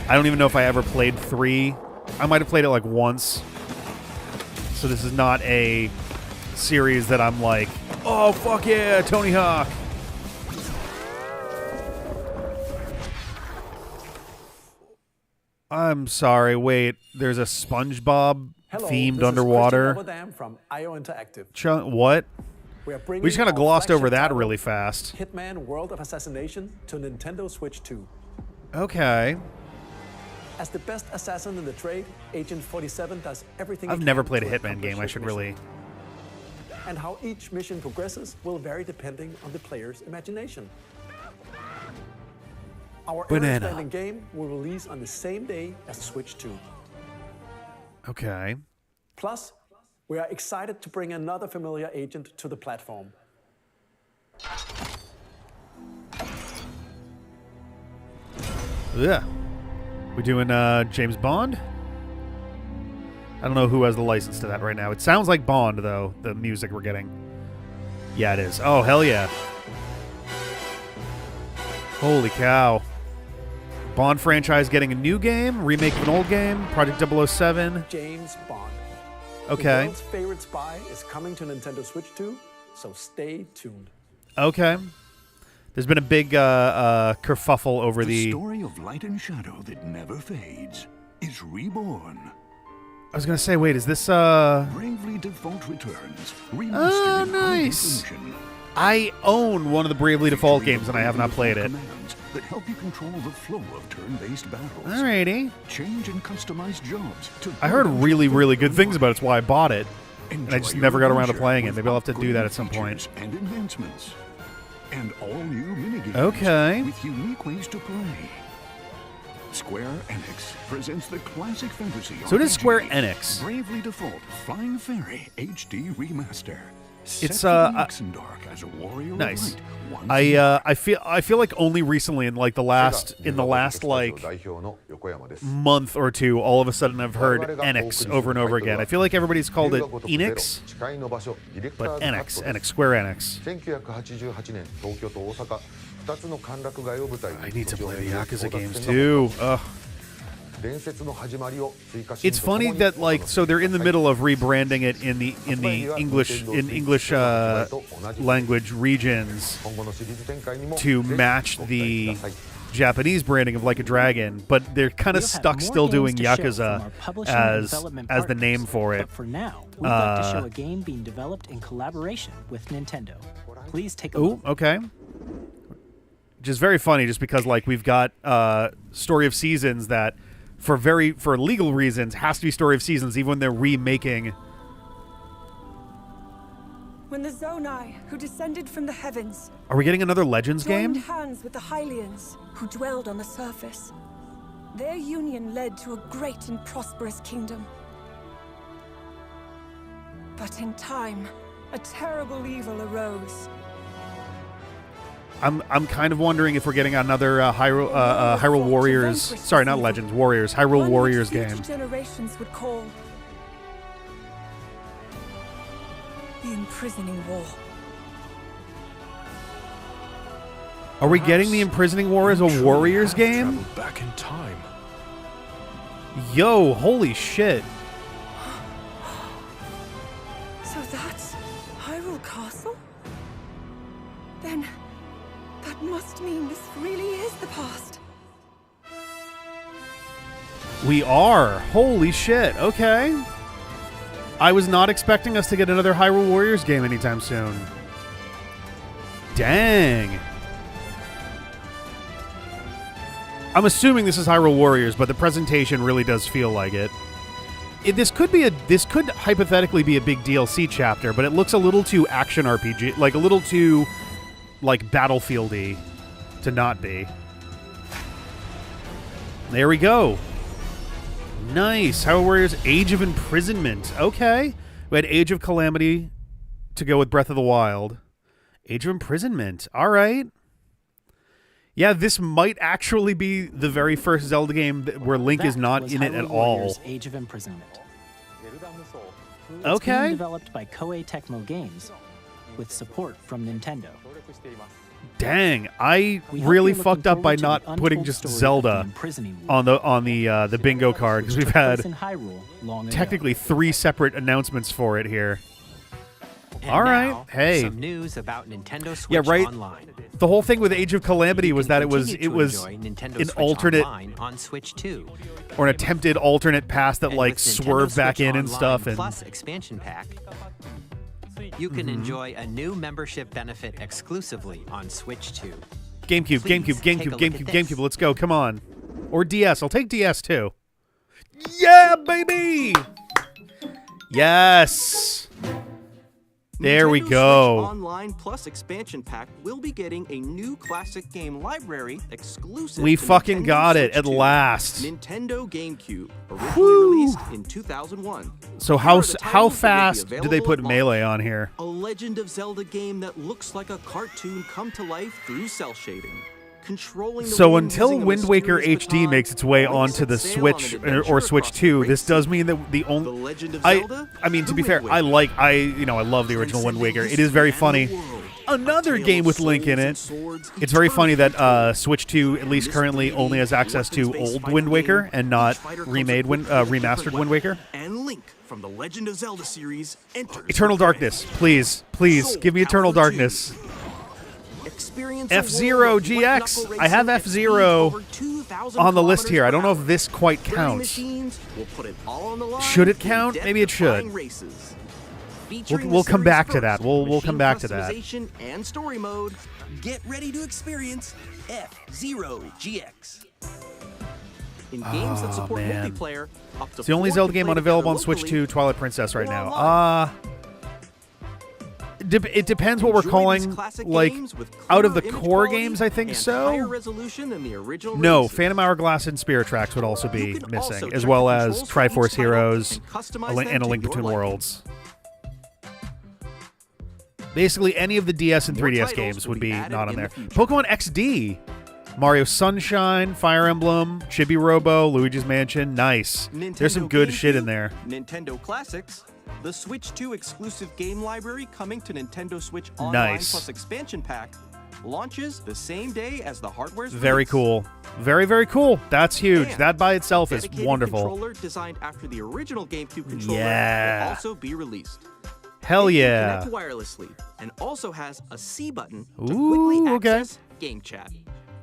I don't even know if I ever played 3. I might have played it like once. So this is not a series that I'm like, oh fuck yeah, Tony Hawk. I'm sorry, wait. There's a SpongeBob themed underwater. From IO Interactive. What? We just kind of glossed over that really fast. Hitman World of Assassination to Nintendo Switch 2. Okay. As the best assassin in the trade, Agent 47 does everything. I've never played a Hitman game. I should really. And how each mission progresses will vary depending on the player's imagination. Our expanding game will release on the same day as Switch 2. Okay. Plus, we are excited to bring another familiar agent to the platform. Yeah. We doing James Bond? I don't know who has the license to that right now. It sounds like Bond, though, the music we're getting. Yeah, it is. Oh, hell yeah. Holy cow. Bond franchise getting a new game, remake of an old game, Project 007. James Bond. Okay. The world's favorite spy is coming to Nintendo Switch 2, so stay tuned. Okay. There's been a big kerfuffle over The story of light and shadow that never fades is reborn. I was going to say, wait, is this Bravely Default returns. Oh, nice. I own one of the Bravely Default games and I have not played it. That help you control the flow of turn-based battles. Alrighty. Change and customize jobs to I heard really, really good things about it. It's why I bought it. And I just never got around to playing it. Maybe I'll have to do that at some point. And enhancements. And all new minigames. Okay. With unique ways to play. Square Enix presents the classic fantasy. So it is Square Enix. Bravely Default Flying Fairy HD Remaster. It's as a warrior nice. of light. I feel like only recently in the last like month or two, all of a sudden I've heard Enix over and over again. I feel like everybody's called it Enix, but Enix, Square Enix. I need to play the Yakuza games too. Ugh. It's funny that so they're in the middle of rebranding it in the English language regions to match the Japanese branding of Like a Dragon, but they're kind of stuck still doing Yakuza as the name for it. But for now, we'd like to show a game being developed in collaboration with Nintendo. Please take a look. Okay. Which is very funny, just because we've got Story of Seasons that, for legal reasons, has to be Story of Seasons, even when they're remaking. When the Zonai, who descended from the heavens, Are we getting another Legends joined game? hands with the Hylians, who dwelled on the surface. Their union led to a great and prosperous kingdom. But in time, a terrible evil arose. I'm kind of wondering if we're getting another Hyrule Warriors. Sorry, not Legends, Warriors. Hyrule Warriors game. Generations would call the Imprisoning War. Are we getting the Imprisoning War as a Warriors game? Back in time. Yo, holy shit. So that's Hyrule Castle? Then that must mean this really is the past. We are. Holy shit. Okay. I was not expecting us to get another Hyrule Warriors game anytime soon. Dang. I'm assuming this is Hyrule Warriors, but the presentation really does feel like it. This could hypothetically be a big DLC chapter, but it looks a little too action RPG, like a little too like Battlefield-y to not be. There we go. Nice. Hyrule Warriors Age of Imprisonment. Okay. We had Age of Calamity to go with Breath of the Wild. Age of Imprisonment. All right. Yeah, this might actually be the very first Zelda game where Link is not in it at all. Age of Imprisonment. Okay. It's being developed by Koei Tecmo Games with support from Nintendo. Dang, I really fucked up by not putting just Zelda on the bingo card because we've had technically 3 separate announcements for it here. And all right, now, hey. Some news about Nintendo Switch yeah, right. Online. The whole thing with Age of Calamity was that it was Nintendo an Switch alternate Online on Switch 2. or an attempted alternate path that And like with Nintendo swerved back Switch in and Online stuff. And Plus expansion pack, you can enjoy a new membership benefit exclusively on Switch 2. GameCube, GameCube. Let's go. Come on. Or DS. I'll take DS too. Yeah, baby. Yes. There we Nintendo go. Switch Online Plus expansion pack will be getting a new classic game library exclusive. We to fucking Nintendo got it Switch at 2. last. Nintendo GameCube, originally released in 2001. So Here are the how titles that will be fast do they available put at launch. Melee on here? A Legend of Zelda game that looks like a cartoon come to life through cell shading. Controlling the So wind until using a Wind Waker mysterious HD baton, makes its way Link onto the sets sail on an Switch adventure or Switch across 2, the this great does mean that the only The Legend of Zelda, I mean to The be fair, Wind I Waker. love the original Wind Waker. It is very funny. Another game with Link in it. It's very funny that Switch 2 at least currently only has access to old Wind Waker and not remastered Wind Waker. And Link from the Legend of Zelda series enters Eternal Darkness, please, give me Eternal Darkness. F-Zero GX. I have F-Zero on the list here. I don't know if this quite counts. Should it count? Maybe it should. We'll come back to that. We'll come back to that. And story mode. Get ready to experience F-Zero GX. In games that support multiplayer, up to It's the only 4 Zelda can game play unavailable on together Switch locally 2, Twilight Princess right or now. online. It depends what we're Enjoy calling, these classic like, games with out of the clearer image core quality games, I think and so. higher resolution than the original No, releases. Phantom Hourglass and Spirit Tracks would also be You can missing, also as check well the as controls for each Triforce title Heroes and customize and them A to Link your Between liking. Worlds. Basically, any of the DS and More 3DS titles games will would be be added not on in there. the future. Pokemon XD, Mario Sunshine, Fire Emblem, Chibi Robo, Luigi's Mansion. Nice. There's some Nintendo good shit in GameCube, there. Nintendo Classics, the Switch 2 exclusive game library coming to Nintendo Switch Online Nice. Plus expansion pack launches the same day as the hardware's Very release. cool. Very, very cool. That's huge. And that by itself is dedicated wonderful. Controller designed after the original GameCube controller Yeah. will also be released. Hell It can yeah. connect wirelessly and also has a C button to Ooh, quickly okay. access game chat.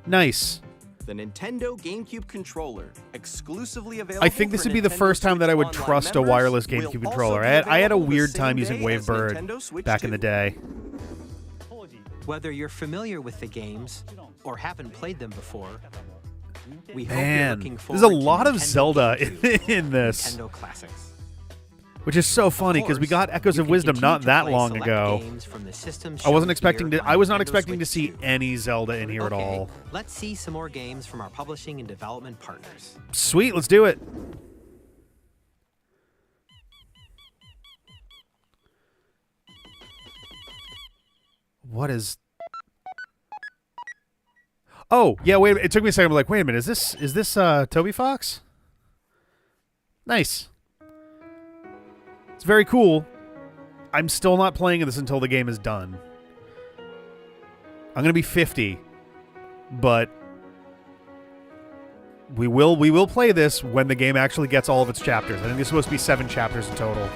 Nice. The Nintendo GameCube controller, exclusively available. I think this for would be the Nintendo first time that I would Switch trust a Online wireless members GameCube will controller. also be I had a available the weird same time day using as Wavebird Nintendo Switch back in the 2. day. Whether you're familiar with the games or haven't played them before, we hope you're Man, looking there's a forward to lot of Nintendo Zelda GameCube, in this, Nintendo Classics. which is so funny because we got Echoes of Wisdom not that long ago. I wasn't expecting to. I was not expecting to see any Zelda in here at all. Let's see some more games from our publishing and development partners. Sweet, let's do it. What is? Oh yeah, wait. It took me a second. I'm like, wait a minute. Is this Toby Fox? Nice. It's very cool. I'm still not playing this until the game is done. I'm gonna be 50, but we will play this when the game actually gets all of its chapters. I think there's supposed to be 7 chapters in total.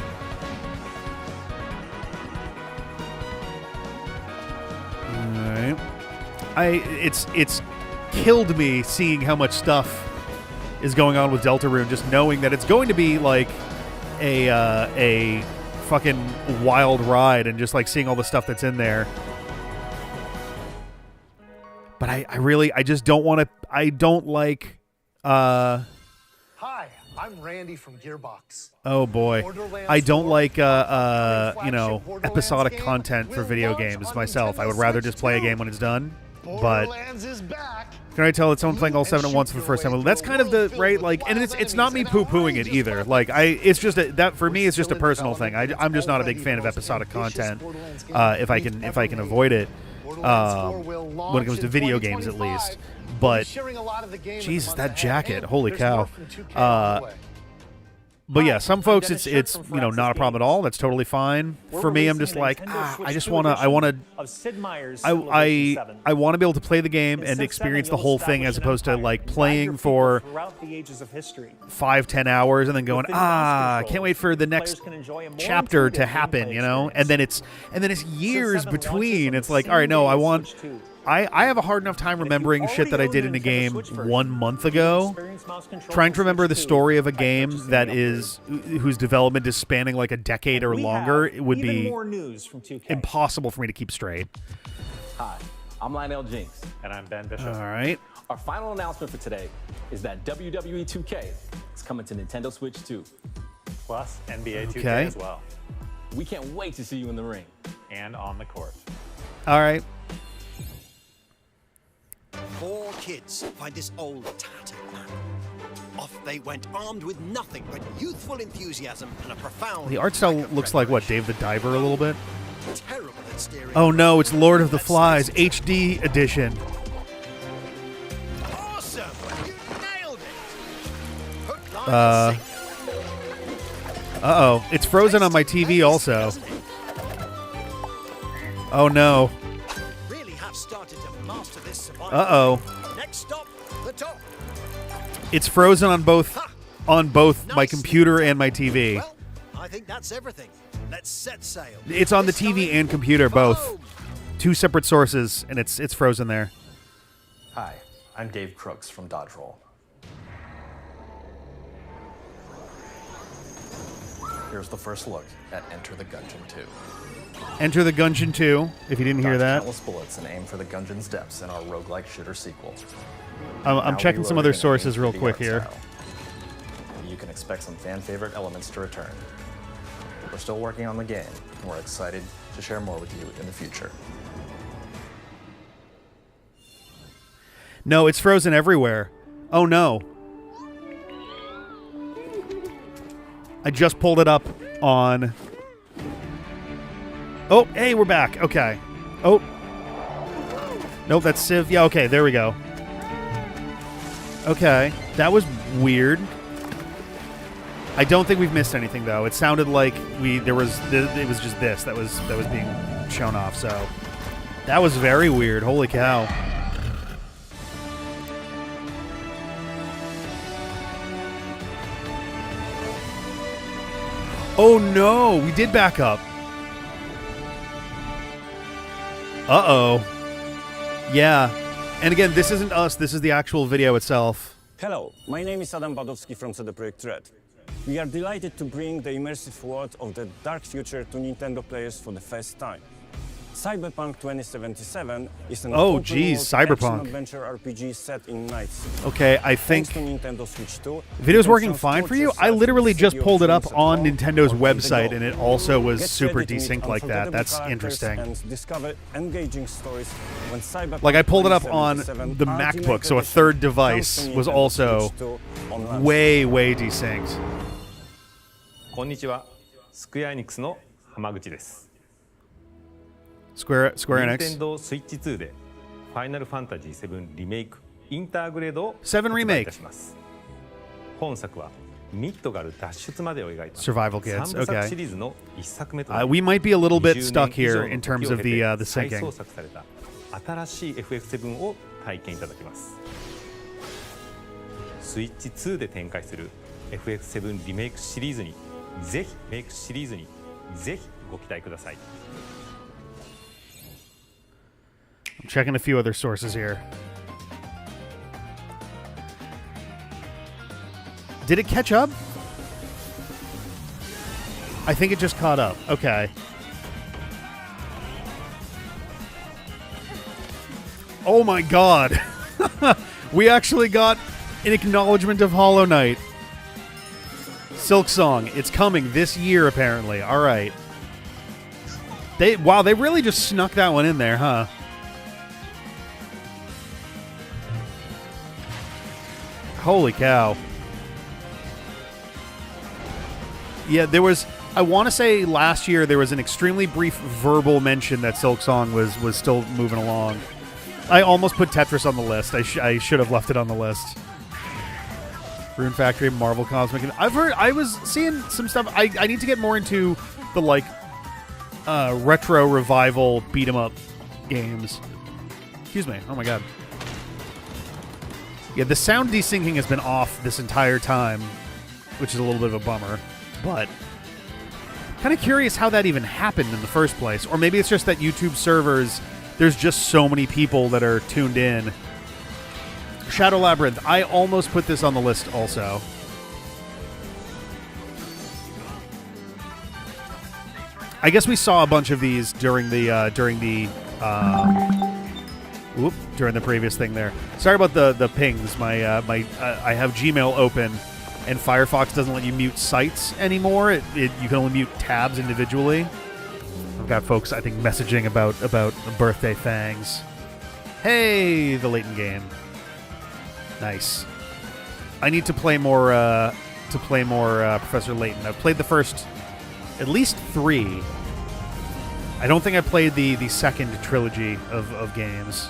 Alright. It's killed me seeing how much stuff is going on with Deltarune, just knowing that it's going to be like a fucking wild ride, and just like seeing all the stuff that's in there. But I just don't want to. I don't like. Hi, I'm Randy from Gearbox. Oh boy, I don't like episodic content for video games myself. I would rather just play a game when it's done. But can I tell that someone playing all 7 at once for the first time? That's kind of the right, like, and it's not me poo-pooing it either. Like, it's just that for me, it's just a personal thing. I'm just not a big fan of episodic content. If I can avoid it, when it comes to video games at least. But Jesus, that jacket, holy cow. But yeah, some folks it's not a problem at all. That's totally fine. For me, I'm just like I want to be able to play the game and experience the whole thing as opposed to like playing for 5-10 hours and then going I can't wait for the next chapter to happen, and then it's years between. It's like, all right, no, I have a hard enough time remembering shit that I did in a game 1 month ago. Trying to remember the story of a game whose development is spanning like a decade or longer, it would be impossible for me to keep straight. Hi, I'm Lionel Jinks. And I'm Ben Bishop. All right. Our final announcement for today is that WWE 2K is coming to Nintendo Switch 2. Plus NBA 2K as well. We can't wait to see you in the ring. And on the court. All right. 4 kids find this old tattered man. Off they went, armed with nothing but youthful enthusiasm and a profound... The art style looks like, what, Dave the Diver a little bit? Terrible at steering. Oh no, it's Lord of the Flies, HD edition. Awesome! You nailed it! Uh-oh. It's frozen on my TV also. Oh no. Really have started to master this survival. Uh-oh. Next stop, the top. It's frozen on both my computer and my TV. Well, I think that's everything. Let's set sail. It's on the TV and computer both. 2 separate sources, and it's frozen there. Hi, I'm Dave Crooks from Dodge Roll. Here's the first look at Enter the Gungeon 2. Enter the Gungeon 2, if you didn't hear that. Countless bullets and aim for the Gungeon's depths in our roguelike shooter sequel. I'm checking some other sources real quick here. You can expect some fan-favorite elements to return. We're still working on the game, and we're excited to share more with you in the future. No, it's frozen everywhere. Oh no. I just pulled it up on... Oh, hey, we're back. Okay. Oh. Nope, that's Civ. Yeah, okay, there we go. Okay, that was weird. I don't think we've missed anything though. It sounded like it was just this that was being shown off. So that was very weird. Holy cow. Oh no, we did back up. Uh-oh. Yeah. And again, this isn't us. This is the actual video itself. Hello, my name is Adam Badowski from CD Projekt Red. We are delighted to bring the immersive world of the dark future to Nintendo players for the first time. Cyberpunk 2077 is an Cyberpunk adventure RPG set in Night City. Okay, I think Nintendo Switch 2, video's working fine for you. I literally just pulled it up on Nintendo's website, and it also was super desynced like that. That's interesting. Like I pulled it up on the MacBook, so a third device was also way desynced. こんにちは。スクエアエニックスの浜口です。Square Enix. Nintendo Switch 2で Final Fantasy 7 リメイクインターグレードを7 remake いたします。本作はミッドガル脱出までを描いた Survival Kids. 3部作 Okay. シリーズの1作目となる We might be a little bit stuck here in terms of the 再 syncing. 創作された新しい FF7 を体験いただきます。スイッチ2で展開する FF7 リメイクシリーズにぜひご期待ください。I'm checking a few other sources here. Did it catch up? I think it just caught up. Okay. Oh my god. We actually got an acknowledgement of Hollow Knight. Silksong. It's coming this year, apparently. All right. Wow, they really just snuck that one in there, huh? Holy cow. Yeah, there was... I want to say last year there was an extremely brief verbal mention that Silksong was still moving along. I almost put Tetris on the list. I should have left it on the list. Rune Factory, Marvel Cosmic. I've heard... I was seeing some stuff. I need to get more into the, like, retro revival beat-em-up games. Excuse me. Oh, my God. Yeah, the sound desyncing has been off this entire time, which is a little bit of a bummer. But kind of curious how that even happened in the first place. Or maybe it's just that YouTube servers, there's just so many people that are tuned in. Shadow Labyrinth. I almost put this on the list also. I guess we saw a bunch of these during the previous thing there. Sorry about the pings. I have Gmail open, and Firefox doesn't let you mute sites anymore. You can only mute tabs individually. I've got folks, I think, messaging about the birthday fangs. Hey, the Layton game. Nice. I need to play more. Professor Layton. I've played the first, at least 3. I don't think I played the second trilogy of games.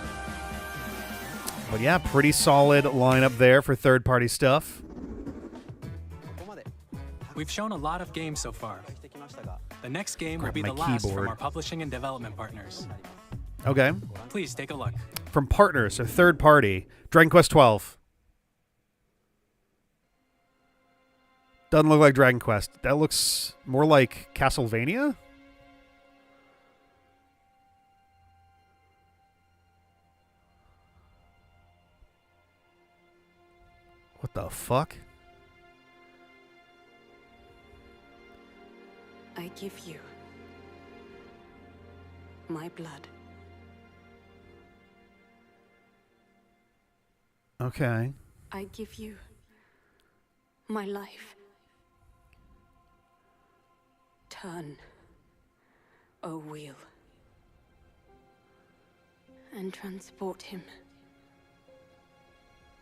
But yeah, pretty solid lineup there for third-party stuff. We've shown a lot of games so far. The next game will be the last from our publishing and development partners. Okay. Please take a look. From partners, so third-party. Dragon Quest 12. Doesn't look like Dragon Quest. That looks more like Castlevania? What the fuck? I give you my blood. Okay. I give you my life. Turn, O wheel, and transport him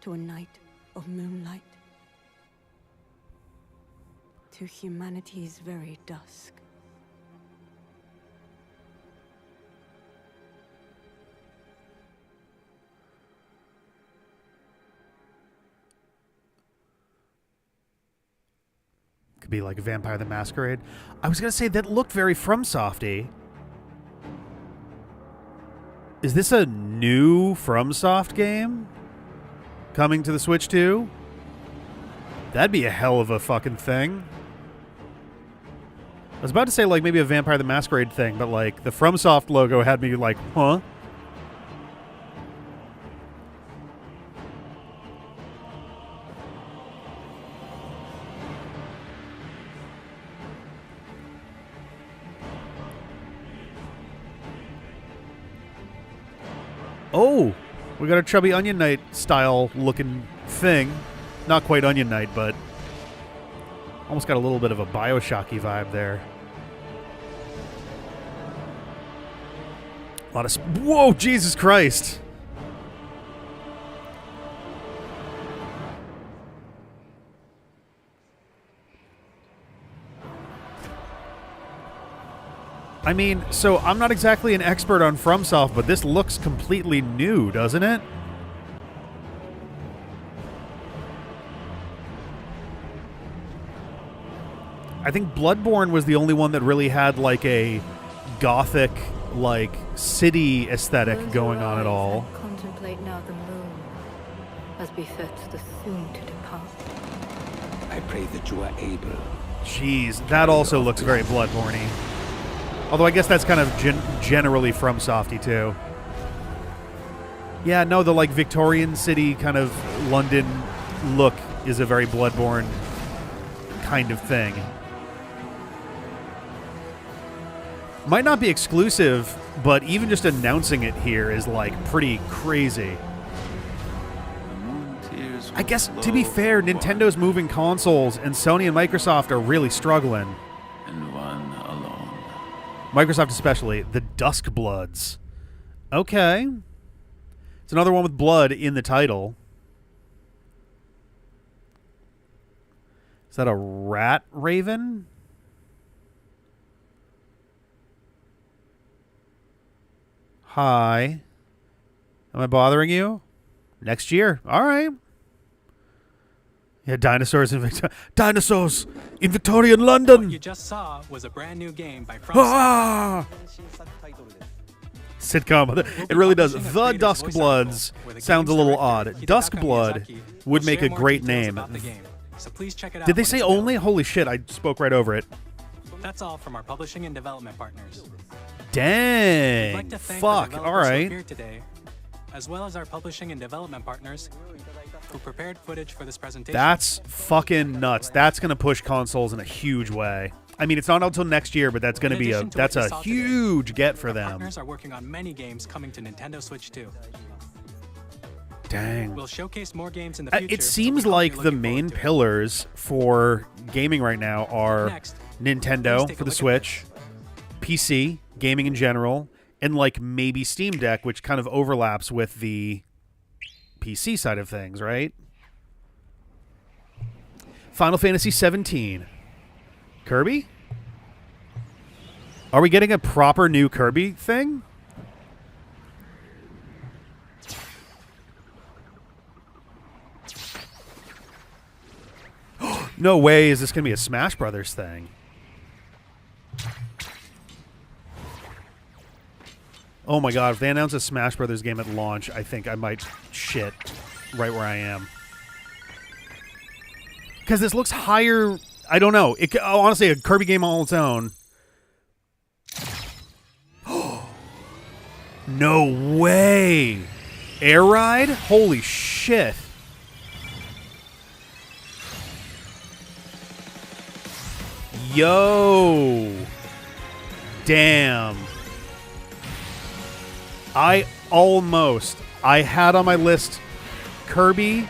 to a night of moonlight, to humanity's very dusk. Could be like Vampire the Masquerade. I was going to say, that looked very FromSofty. Is this a new FromSoft game coming to the Switch 2? That'd be a hell of a fucking thing. I was about to say, like, maybe a Vampire the Masquerade thing, but, like, the FromSoft logo had me like, huh? Oh, we got a Chubby Onion Knight style looking thing. Not quite Onion Knight, but almost got a little bit of a Bioshocky vibe there. A lot of... Whoa, Jesus Christ. I mean, so I'm not exactly an expert on FromSoft, but this looks completely new, doesn't it? I think Bloodborne was the only one that really had like a gothic, like, city aesthetic going on at all. Contemplate now the moon, as befits the soon to depart. I pray that you are able. Jeez, that also looks very Bloodborne-y. Although I guess that's kind of generally FromSofty too. Yeah, no, the like Victorian city kind of London look is a very Bloodborne kind of thing. Might not be exclusive, but even just announcing it here is like pretty crazy. I guess, to be fair, Nintendo's moving consoles, and Sony and Microsoft are really struggling. And one alone. Microsoft especially. The Duskbloods. Okay. It's another one with blood in the title. Is that a rat raven? Hi. Am I bothering you? Next year. All right. Yeah, dinosaurs in dinosaurs in Victorian London. What you just saw was a brand new game by FromSoftware. Ah! Sitcom. It really does. The Duskbloods sounds a little odd. Duskblood would make a great name. So please check it out. Did they say only? Holy shit, I spoke right over it. That's all from our publishing and development partners. Dang. We'd like to thank Fuck. the All developers who right. appeared today, as well as our publishing and development partners who prepared footage for this presentation. That's fucking nuts. That's going to push consoles in a huge way. I mean, it's not until next year, but that's going to be that's a huge get for them. Partners are working on many games coming to Nintendo Switch 2. Dang. We'll showcase more games in the future. It seems like the main pillars for gaming right now are Nintendo for the Switch, PC, gaming in general, and like maybe Steam Deck, which kind of overlaps with the PC side of things, right? Final Fantasy 17. Kirby? Are we getting a proper new Kirby thing? No way is this going to be a Smash Brothers thing. Oh my god, if they announce a Smash Brothers game at launch, I think I might shit right where I am. Because this looks higher... I don't know. Honestly, a Kirby game all its own. No way! Air Ride? Holy shit. Yo! Damn. I had on my list Kirby,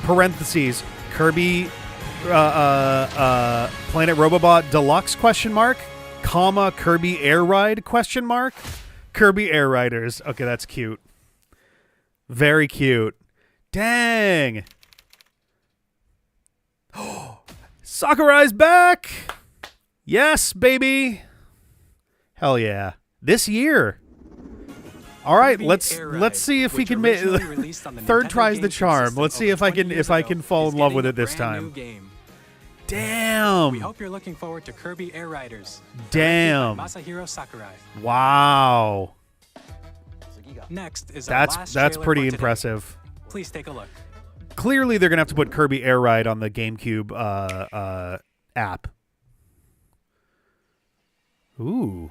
parentheses, Kirby Planet Robobot Deluxe question mark, comma, Kirby Air Ride question mark, Kirby Air Riders. Okay, that's cute. Very cute. Dang. Sakurai's back! Yes, baby! Hell yeah. This year. All right, let's see if we can make third try's the charm. Let's see if I can fall in love with it this time. Damn. We hope you're looking forward to Kirby Air Riders. Damn. Masahiro Sakurai. Wow. Next is our last that's trailer pretty for today. impressive. Please take a look. Clearly, they're gonna have to put Kirby Air Ride on the GameCube app. Ooh.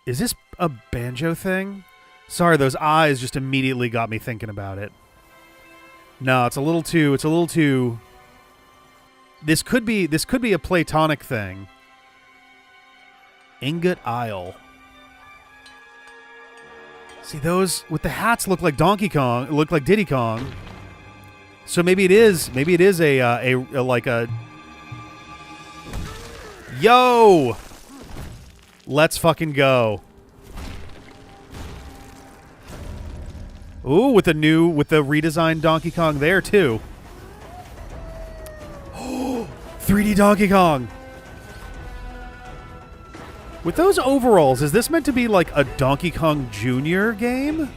Is this a banjo thing? Sorry, those eyes just immediately got me thinking about it. No, it's a little too This could be a Platonic thing. Ingot Isle. See, those with the hats look like Donkey Kong, look like Diddy Kong. So maybe it is a like a Yo! Let's fucking go. Ooh, with the redesigned Donkey Kong there too. 3D Donkey Kong. With those overalls, is this meant to be like a Donkey Kong Jr. game?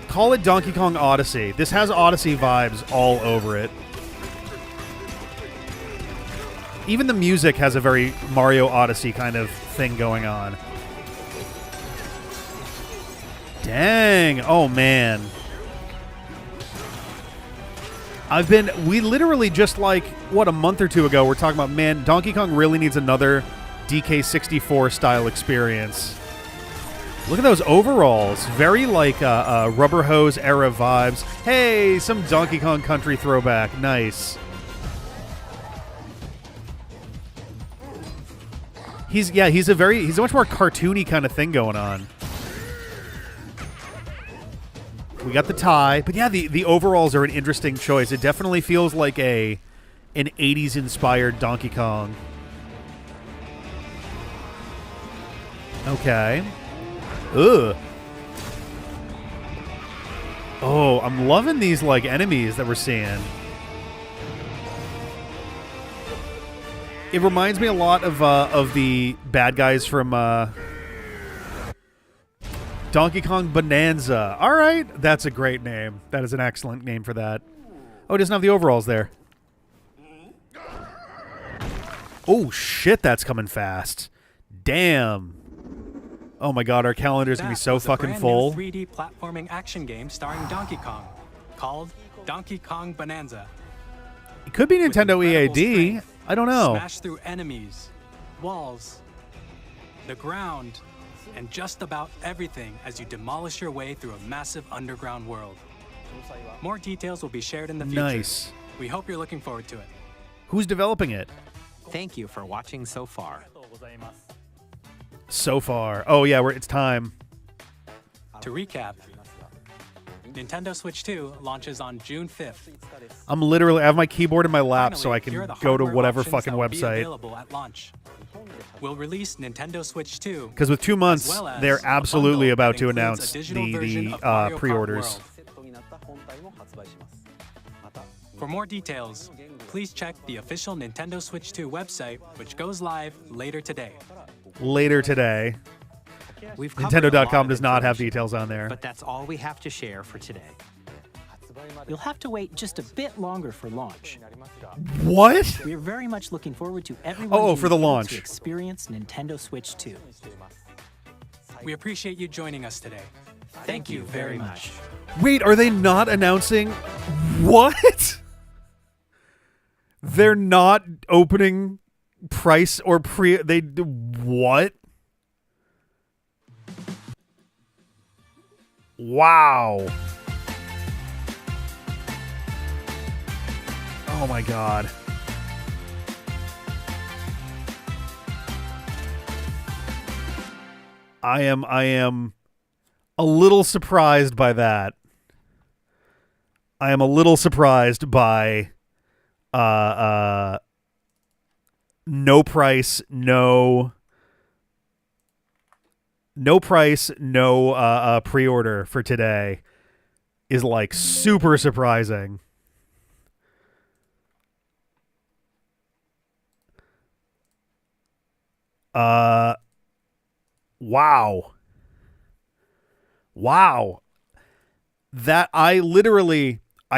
Call it Donkey Kong Odyssey. This has Odyssey vibes all over it. Even the music has a very Mario Odyssey kind of thing going on. Dang. Oh, man. We literally just like, what, a month or two ago, we're talking about, man, Donkey Kong really needs another DK64 style experience. Look at those overalls. Very like Rubber Hose era vibes. Hey, some Donkey Kong Country throwback. Nice. He's a much more cartoony kind of thing going on. We got the tie, but yeah, the overalls are an interesting choice. It definitely feels like an 80s inspired Donkey Kong. Okay. Ugh. Oh, I'm loving these like enemies that we're seeing. It reminds me a lot of the bad guys from Donkey Kong Bonanza. All right, that's a great name. That is an excellent name for that. Oh, it doesn't have the overalls there. Oh shit, that's coming fast. Damn. Oh my god, our calendar's gonna be so fucking full. That was a brand new 3D platforming action game starring Donkey Kong, called Donkey Kong Bonanza. It could be Nintendo EAD. I don't know. Smash through enemies, walls, the ground, and just about everything as you demolish your way through a massive underground world. More details will be shared in the future. Nice. We hope you're looking forward to it. Who's developing it? Thank you for watching so far. So far. Oh yeah, it's time. To recap, Nintendo Switch 2 launches on June 5th. I have my keyboard in my lap so I can here are the go to hardware whatever options fucking that will be website. available at launch. We'll release Nintendo Switch 2. Because with 2 months, as well as they're a absolutely bundle about that to includes announce a digital version of Mario Kart pre-orders. World. For more details, please check the official Nintendo Switch 2 website, which goes live later today. Later today. We've covered a lot Nintendo.com of does not have information, details on there. But that's all we have to share for today. You'll have to wait just a bit longer for launch. What? We're very much looking forward to everyone Oh, for the being able launch. to experience Nintendo Switch 2. We appreciate you joining us today. Thank you very much. Wait, are they not announcing what? They're not opening price or what? Wow. Oh my god. I am a little surprised by that. I am a little surprised by no price, no pre-order for today is like super surprising. Wow. That I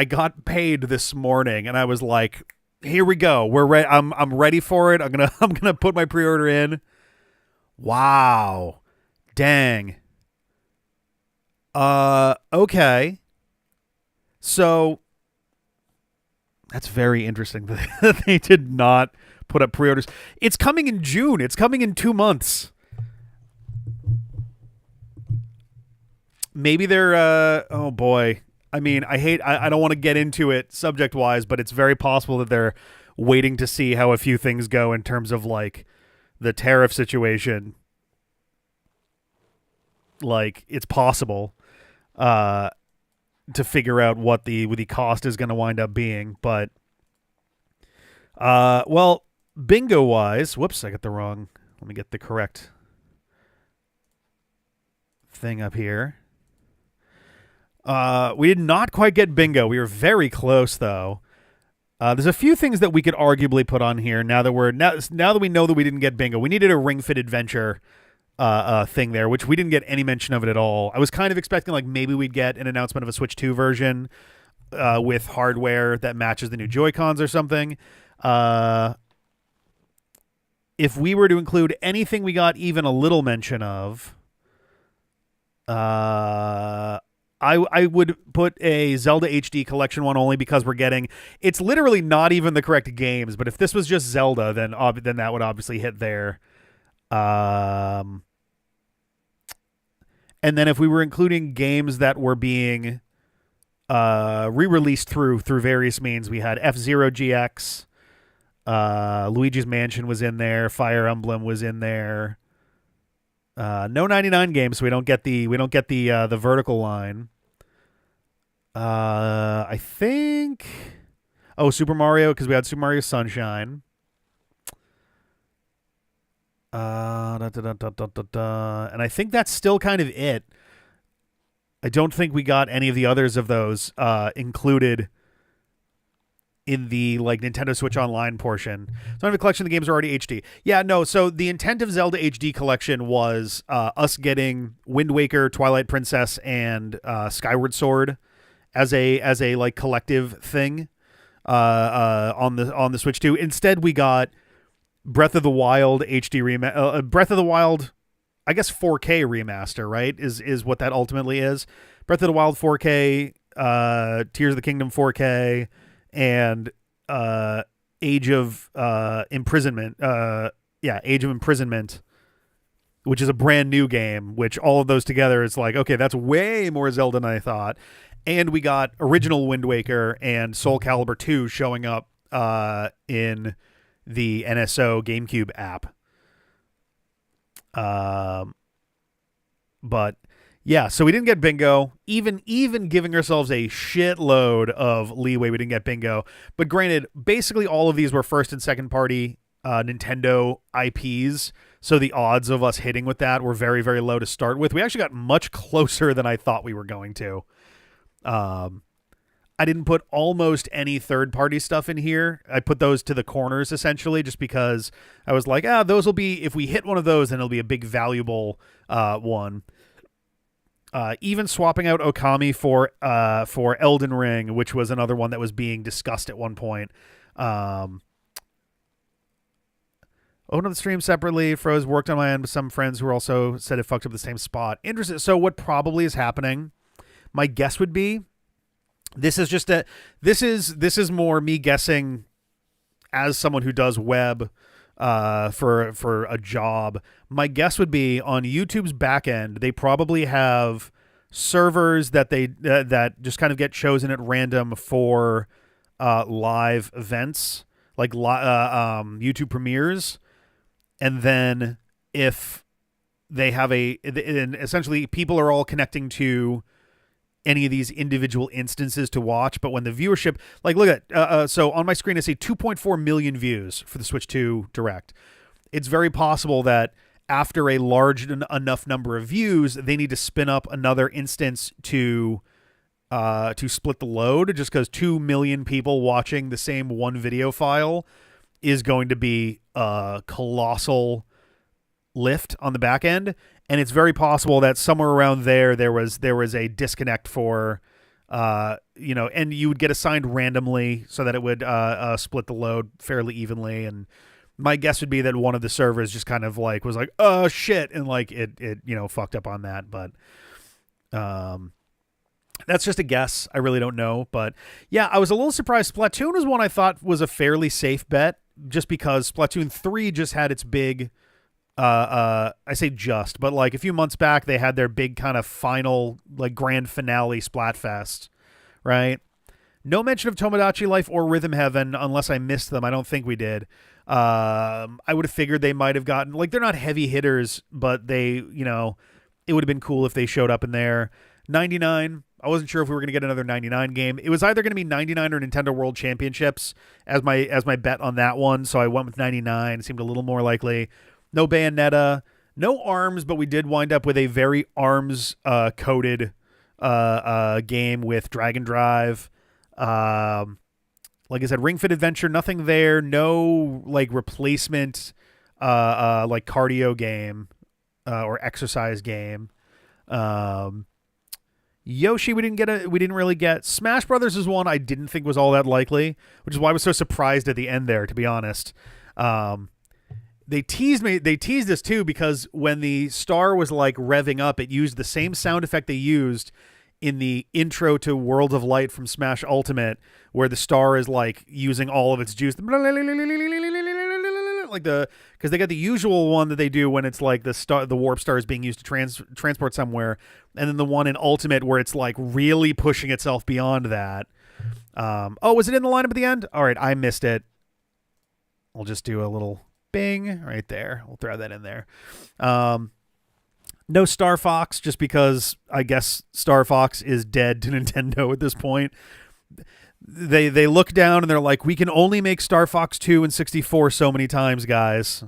got paid this morning and I was like, here we go. We're ready. I'm ready for it. I'm gonna put my pre-order in. Wow. Dang. Okay. So that's very interesting that they did not put up pre-orders. It's coming in June. It's coming in 2 months. Maybe they're oh boy. I mean, I don't want to get into it subject-wise, but it's very possible that they're waiting to see how a few things go in terms of like the tariff situation. Like it's possible to figure out what the cost is going to wind up being, but well, bingo wise, whoops, I got the wrong. Let me get the correct thing up here. We did not quite get bingo. We were very close though. There's a few things that we could arguably put on here now that we know that we didn't get bingo. We needed a Ring Fit Adventure thing there, which we didn't get any mention of it at all. I was kind of expecting like maybe we'd get an announcement of a Switch 2 version with hardware that matches the new Joy-Cons or something. If we were to include anything we got even a little mention of, I would put a Zelda HD Collection one only because we're getting... It's literally not even the correct games, but if this was just Zelda, then that would obviously hit there. And then if we were including games that were being re-released through various means, we had F-Zero GX, Luigi's Mansion was in there. Fire Emblem was in there. No 99 games, so we don't get the vertical line. I think. Oh, Super Mario, because we had Super Mario Sunshine. And I think that's still kind of it. I don't think we got any of the others of those included in the like Nintendo Switch Online portion. So I have a collection of the games are already HD. Yeah, no. So the intent of Zelda HD Collection was us getting Wind Waker, Twilight Princess, and Skyward Sword as a like collective thing on the Switch 2. Instead, we got Breath of the Wild HD Breath of the Wild, I guess 4K remaster, right? Is what that ultimately is. Breath of the Wild 4K, Tears of the Kingdom 4K, and Age of Imprisonment. Age of Imprisonment, which is a brand new game. Which all of those together is like, okay, that's way more Zelda than I thought. And we got original Wind Waker and Soul Calibur 2 showing up in the NSO GameCube app. But yeah, so we didn't get bingo. Even giving ourselves a shitload of leeway, we didn't get bingo. But granted, basically all of these were first and second party Nintendo IPs. So the odds of us hitting with that were very, very low to start with. We actually got much closer than I thought we were going to. I didn't put almost any third-party stuff in here. I put those to the corners, essentially, just because I was like, those will be, if we hit one of those, then it'll be a big, valuable one. Even swapping out Okami for Elden Ring, which was another one that was being discussed at one point. Opened up the stream separately. Froze worked on my end with some friends who also said it fucked up the same spot. Interesting. So what probably is happening, my guess would be, this is more me guessing as someone who does web for a job. My guess would be on YouTube's back end, they probably have servers that that just kind of get chosen at random for live events, like YouTube premieres. And then if they have and essentially people are all connecting to any of these individual instances to watch, but when the viewership, like look at, so on my screen I see 2.4 million views for the Switch 2 Direct. It's very possible that after a large enough number of views, they need to spin up another instance to split the load, just because 2 million people watching the same one video file is going to be a colossal lift on the back end. And it's very possible that somewhere around there was a disconnect for, and you would get assigned randomly so that it would split the load fairly evenly. And my guess would be that one of the servers just kind of like was like, oh shit, and like it fucked up on that. But that's just a guess. I really don't know. But yeah, I was a little surprised. Splatoon was one I thought was a fairly safe bet, just because Splatoon 3 just had its big. I say just, but like a few months back, they had their big kind of final, like grand finale Splatfest, right? No mention of Tomodachi Life or Rhythm Heaven, unless I missed them. I don't think we did. I would have figured they might have gotten, like, they're not heavy hitters, but they, it would have been cool if they showed up in there. 99. I wasn't sure if we were going to get another 99 game. It was either going to be 99 or Nintendo World Championships as my bet on that one. So I went with 99. It seemed a little more likely. No Bayonetta, no ARMS, but we did wind up with a very ARMS coded game with Dragon Drive. Like I said, Ring Fit Adventure, nothing there. No like replacement like cardio game or exercise game. Yoshi, we didn't really get. Smash Brothers is one I didn't think was all that likely, which is why I was so surprised at the end there, to be honest. They teased us too, because when the star was like revving up, it used the same sound effect they used in the intro to Worlds of Light from Smash Ultimate, where the star is like using all of its juice, like because they got the usual one that they do when it's like the warp star is being used to transport somewhere, and then the one in Ultimate where it's like really pushing itself beyond that. Was it in the lineup at the end? All right, I missed it. We'll just do a little bing right there. We'll throw that in there. No Star Fox, just because I guess Star Fox is dead to Nintendo at this point. They look down and they're like, we can only make Star Fox 2 and 64 so many times, guys.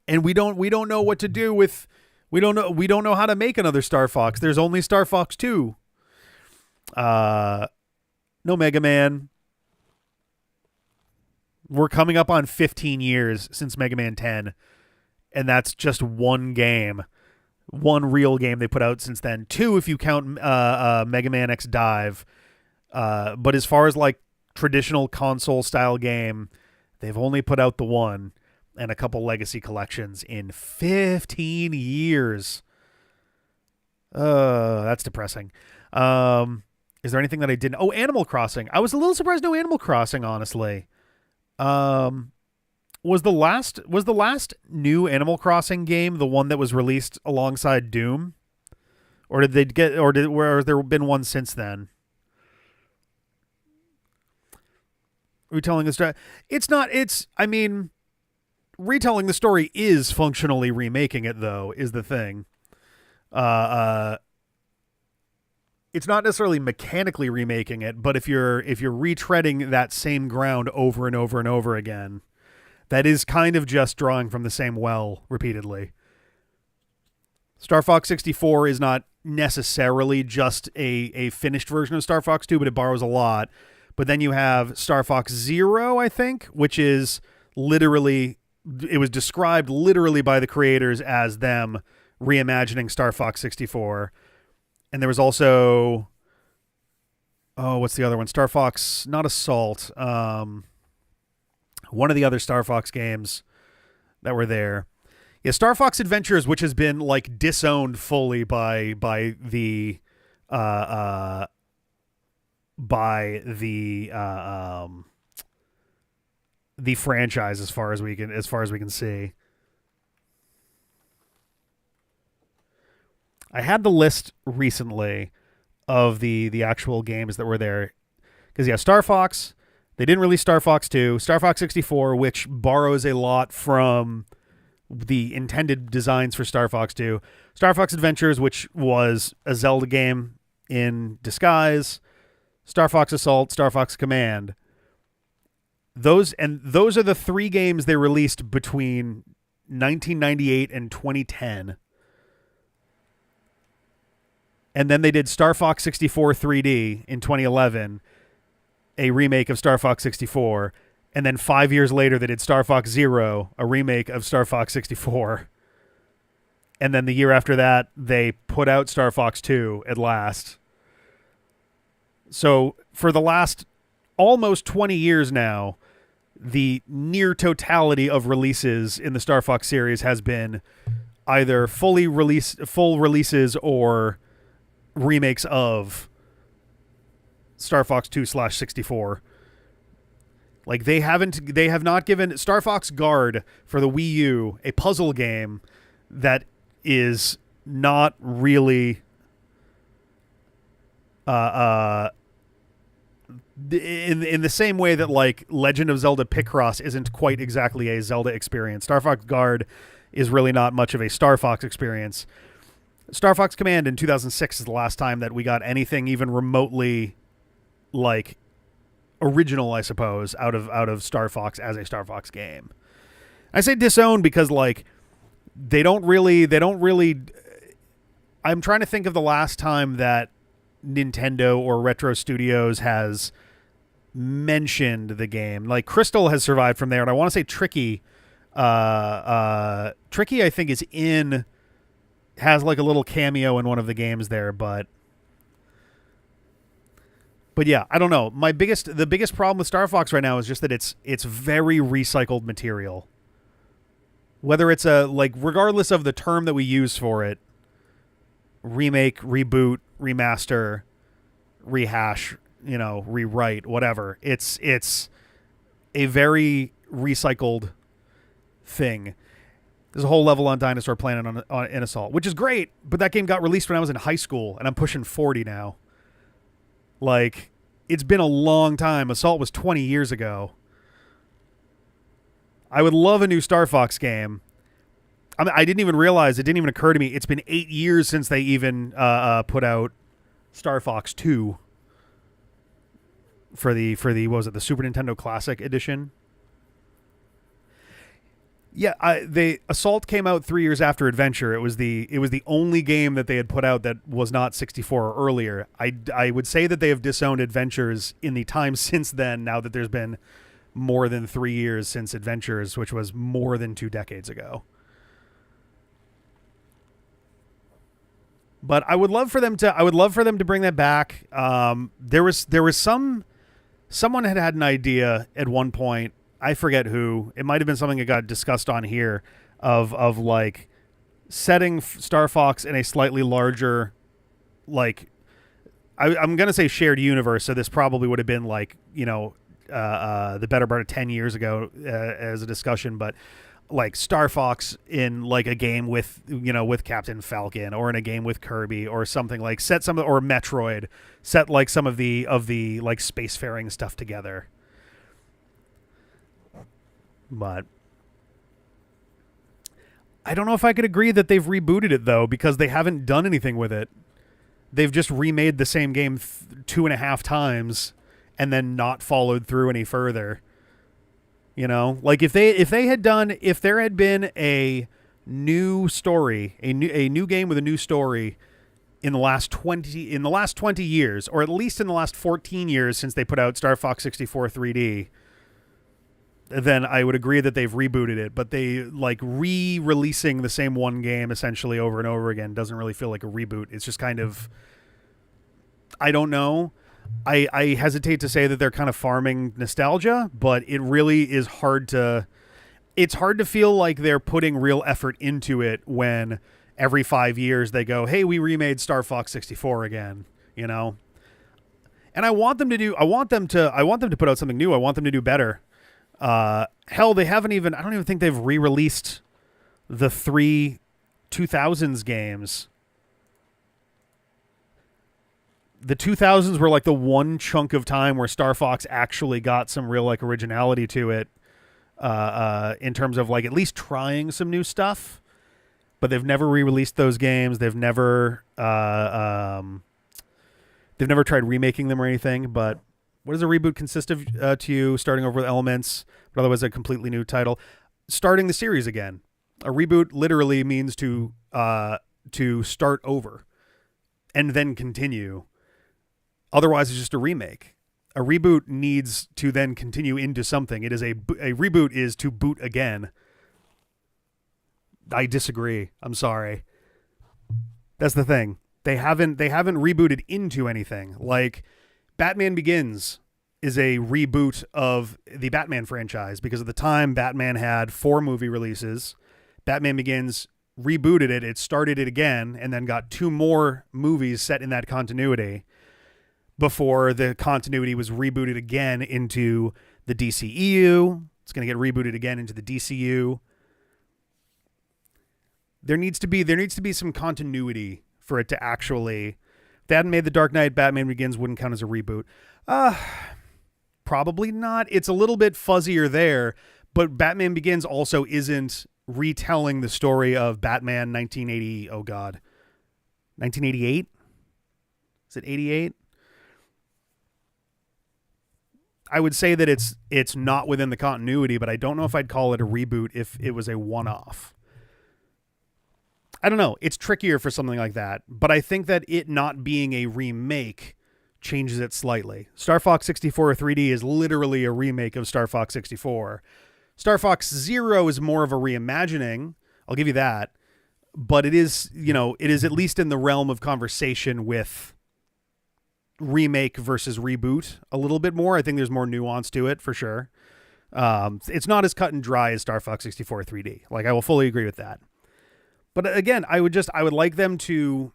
And we don't know what to do with we don't know how to make another Star Fox. There's only Star Fox 2. No Mega Man. We're coming up on 15 years since Mega Man 10, and that's just one game. One real game they put out since then. 2 if you count Mega Man X Dive. But as far as like traditional console style game, they've only put out the one and a couple legacy collections in 15 years. That's depressing. Is there anything that I didn't? Oh, Animal Crossing. I was a little surprised no Animal Crossing, honestly. Was the last new Animal Crossing game the one that was released alongside Doom? Or did they get where there been one since then? Retelling the story. Retelling the story is functionally remaking it, though, is the thing. It's not necessarily mechanically remaking it, but if you're retreading that same ground over and over and over again, that is kind of just drawing from the same well repeatedly. Star Fox 64 is not necessarily just a finished version of Star Fox 2, but it borrows a lot. But then you have Star Fox Zero, I think, which is literally, it was described literally by the creators as them reimagining Star Fox 64. And there was also, what's the other one? Star Fox, not Assault. One of the other Star Fox games that were there. Yeah, Star Fox Adventures, which has been like disowned fully by the franchise as far as we can see. I had the list recently of the actual games that were there. Because, yeah, Star Fox, they didn't release Star Fox 2. Star Fox 64, which borrows a lot from the intended designs for Star Fox 2. Star Fox Adventures, which was a Zelda game in disguise. Star Fox Assault, Star Fox Command. Those are the 3 games they released between 1998 and 2010. And then they did Star Fox 64 3D in 2011, a remake of Star Fox 64. And then 5 years later, they did Star Fox Zero, a remake of Star Fox 64. And then the year after that, they put out Star Fox 2 at last. So for the last almost 20 years now, the near totality of releases in the Star Fox series has been either full releases or remakes of Star Fox 2/64. Like they have not given Star Fox Guard for the Wii U a puzzle game that is not really in the same way that like Legend of Zelda Picross isn't quite exactly a Zelda experience. Star Fox Guard is really not much of a Star Fox experience. Star Fox Command in 2006 is the last time that we got anything even remotely like original, I suppose, out of Star Fox as a Star Fox game. I say disowned because like they don't really I'm trying to think of the last time that Nintendo or Retro Studios has mentioned the game. Like Crystal has survived from there, and I want to say Tricky I think has like a little cameo in one of the games there, but yeah, I don't know. The biggest problem with Star Fox right now is just that it's very recycled material. Whether it's regardless of the term that we use for it, remake, reboot, remaster, rehash, rewrite, whatever. It's a very recycled thing. There's a whole level on Dinosaur Planet in Assault, which is great, but that game got released when I was in high school, and I'm pushing 40 now. Like, it's been a long time. Assault was 20 years ago. I would love a new Star Fox game. I mean, I didn't even realize, it didn't even occur to me, it's been 8 years since they even put out Star Fox 2 for the what was it, the Super Nintendo Classic Edition. Yeah, the Assault came out 3 years after Adventure. It was the only game that they had put out that was not 64 or earlier. I would say that they have disowned Adventures in the time since then, now that there's been more than 3 years since Adventures, which was more than 2 decades ago. But I would love for them to bring that back. There was someone had an idea at one point. I forget who. It might have been something that got discussed on here of like setting Star Fox in a slightly larger, like, I'm gonna say shared universe. So this probably would have been like, you know, the better part of 10 years ago as a discussion, but like Star Fox in like a game with, you know, with Captain Falcon, or in a game with Kirby or something, like set some, or Metroid, set like some of the like spacefaring stuff together. But I don't know if I could agree that they've rebooted it though, because they haven't done anything with it. They've just remade the same game 2.5 times and then not followed through any further. You know, like if there had been a new story, a new game with a new story in the last 20 years, or at least in the last 14 years since they put out Star Fox 64 3D, then I would agree that they've rebooted it. But they like re-releasing the same one game essentially over and over again doesn't really feel like a reboot. It's just kind of, I don't know. I hesitate to say that they're kind of farming nostalgia, but it really is hard to feel like they're putting real effort into it when every 5 years they go, hey, we remade Star Fox 64 again, you know? And I want them to put out something new. I want them to do better. Hell, I don't even think they've re-released the 3 2000s games. The 2000s were like the one chunk of time where Star Fox actually got some real like originality to it, in terms of like at least trying some new stuff. But they've never re-released those games. They've never tried remaking them or anything. But what does a reboot consist of to you? Starting over with elements, but otherwise a completely new title. Starting the series again. A reboot literally means to start over and then continue. Otherwise, it's just a remake. A reboot needs to then continue into something. It is a reboot is to boot again. I disagree. I'm sorry. That's the thing. They haven't rebooted into anything. Like Batman Begins is a reboot of the Batman franchise, because at the time Batman had 4 movie releases. Batman Begins rebooted it. It started it again and then got 2 more movies set in that continuity before the continuity was rebooted again into the DCEU. It's going to get rebooted again into the DCU. There needs to be some continuity for it to actually. If they hadn't made The Dark Knight, Batman Begins wouldn't count as a reboot. Probably not. It's a little bit fuzzier there, but Batman Begins also isn't retelling the story of Batman 1980. Oh God, 1988. Is it 88? I would say that it's not within the continuity, but I don't know if I'd call it a reboot if it was a one-off. I don't know. It's trickier for something like that, but I think that it not being a remake changes it slightly. Star Fox 64 3D is literally a remake of Star Fox 64. Star Fox Zero is more of a reimagining. I'll give you that. But it is at least in the realm of conversation with remake versus reboot a little bit more. I think there's more nuance to it for sure. It's not as cut and dry as Star Fox 64 3D. Like, I will fully agree with that. But again, I would like them to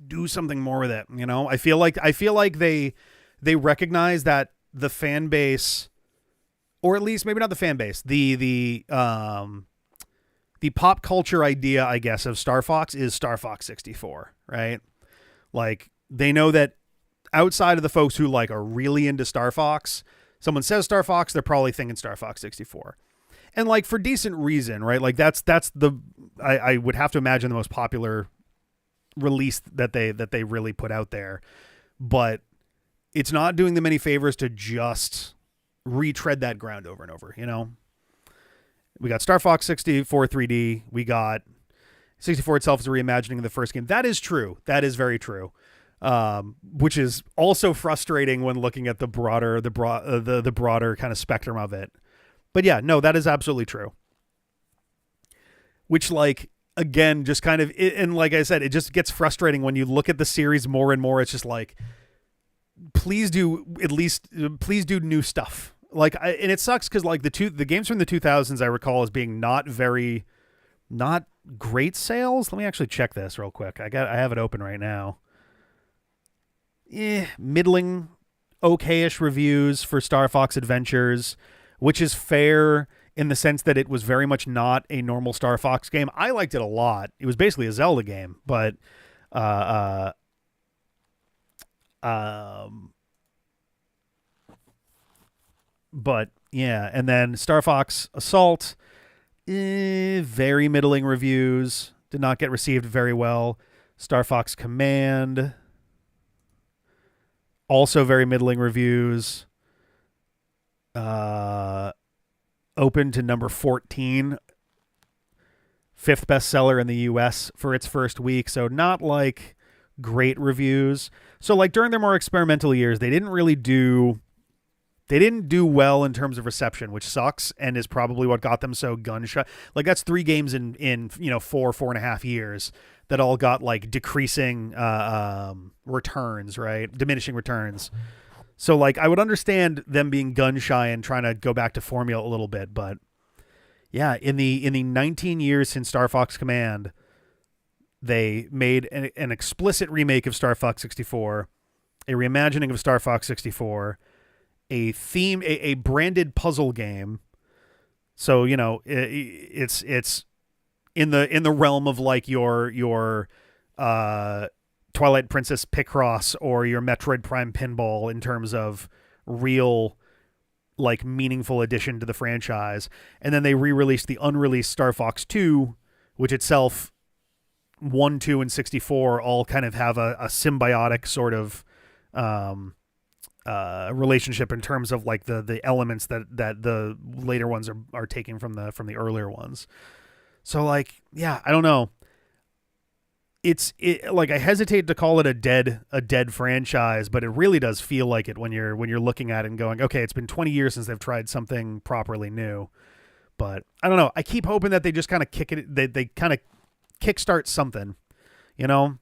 do something more with it. You know, I feel like they recognize that the fan base, or at least maybe not the fan base, the pop culture idea, I guess, of Star Fox is Star Fox 64, right? Like, they know that outside of the folks who like are really into Star Fox Someone says Star Fox, they're probably thinking Star Fox 64. And like for decent reason, right? Like that's I would have to imagine the most popular release that they really put out there. But it's not doing them any favors to just retread that ground over and over, you know? We got Star Fox 64 3D. We got 64 itself as a reimagining of the first game. That is true. That is very true. Which is also frustrating when looking at the broader kind of spectrum of it. But yeah, no, that is absolutely true. Which, like, again, just kind of, and like I said, it just gets frustrating when you look at the series more and more. It's just like, please do new stuff. Like, and it sucks because like the games from the 2000s I recall as being not great sales. Let me actually check this real quick. I have it open right now. Middling, okay-ish reviews for Star Fox Adventures, which is fair in the sense that it was very much not a normal Star Fox game. I liked it a lot. It was basically a Zelda game, but yeah, and then Star Fox Assault, very middling reviews, did not get received very well. Star Fox Command, also very middling reviews. Open to number 14, fifth bestseller in the US for its first week, so not like great reviews. So like during their more experimental years, they didn't do well in terms of reception, which sucks and is probably what got them so gun shy. Like that's 3 games in 4.5 years that all got like decreasing returns, right? Diminishing returns. So like I would understand them being gun shy and trying to go back to formula a little bit, but yeah, in the 19 years since Star Fox Command, they made an explicit remake of Star Fox 64, a reimagining of Star Fox 64, a branded puzzle game. So, you know, it's in the realm of like your Twilight Princess Picross or your Metroid Prime Pinball in terms of real, like, meaningful addition to the franchise. And then they re-released the unreleased Star Fox 2, which itself 1, 2, and 64 all kind of have a symbiotic sort of relationship in terms of like the elements that the later ones are taking from the earlier ones. So like, yeah, I don't know. Like I hesitate to call it a dead franchise, but it really does feel like it when you're looking at it and going, okay, it's been 20 years since they've tried something properly new. But I don't know. I keep hoping that they just kind of they kind of kickstart something, you know?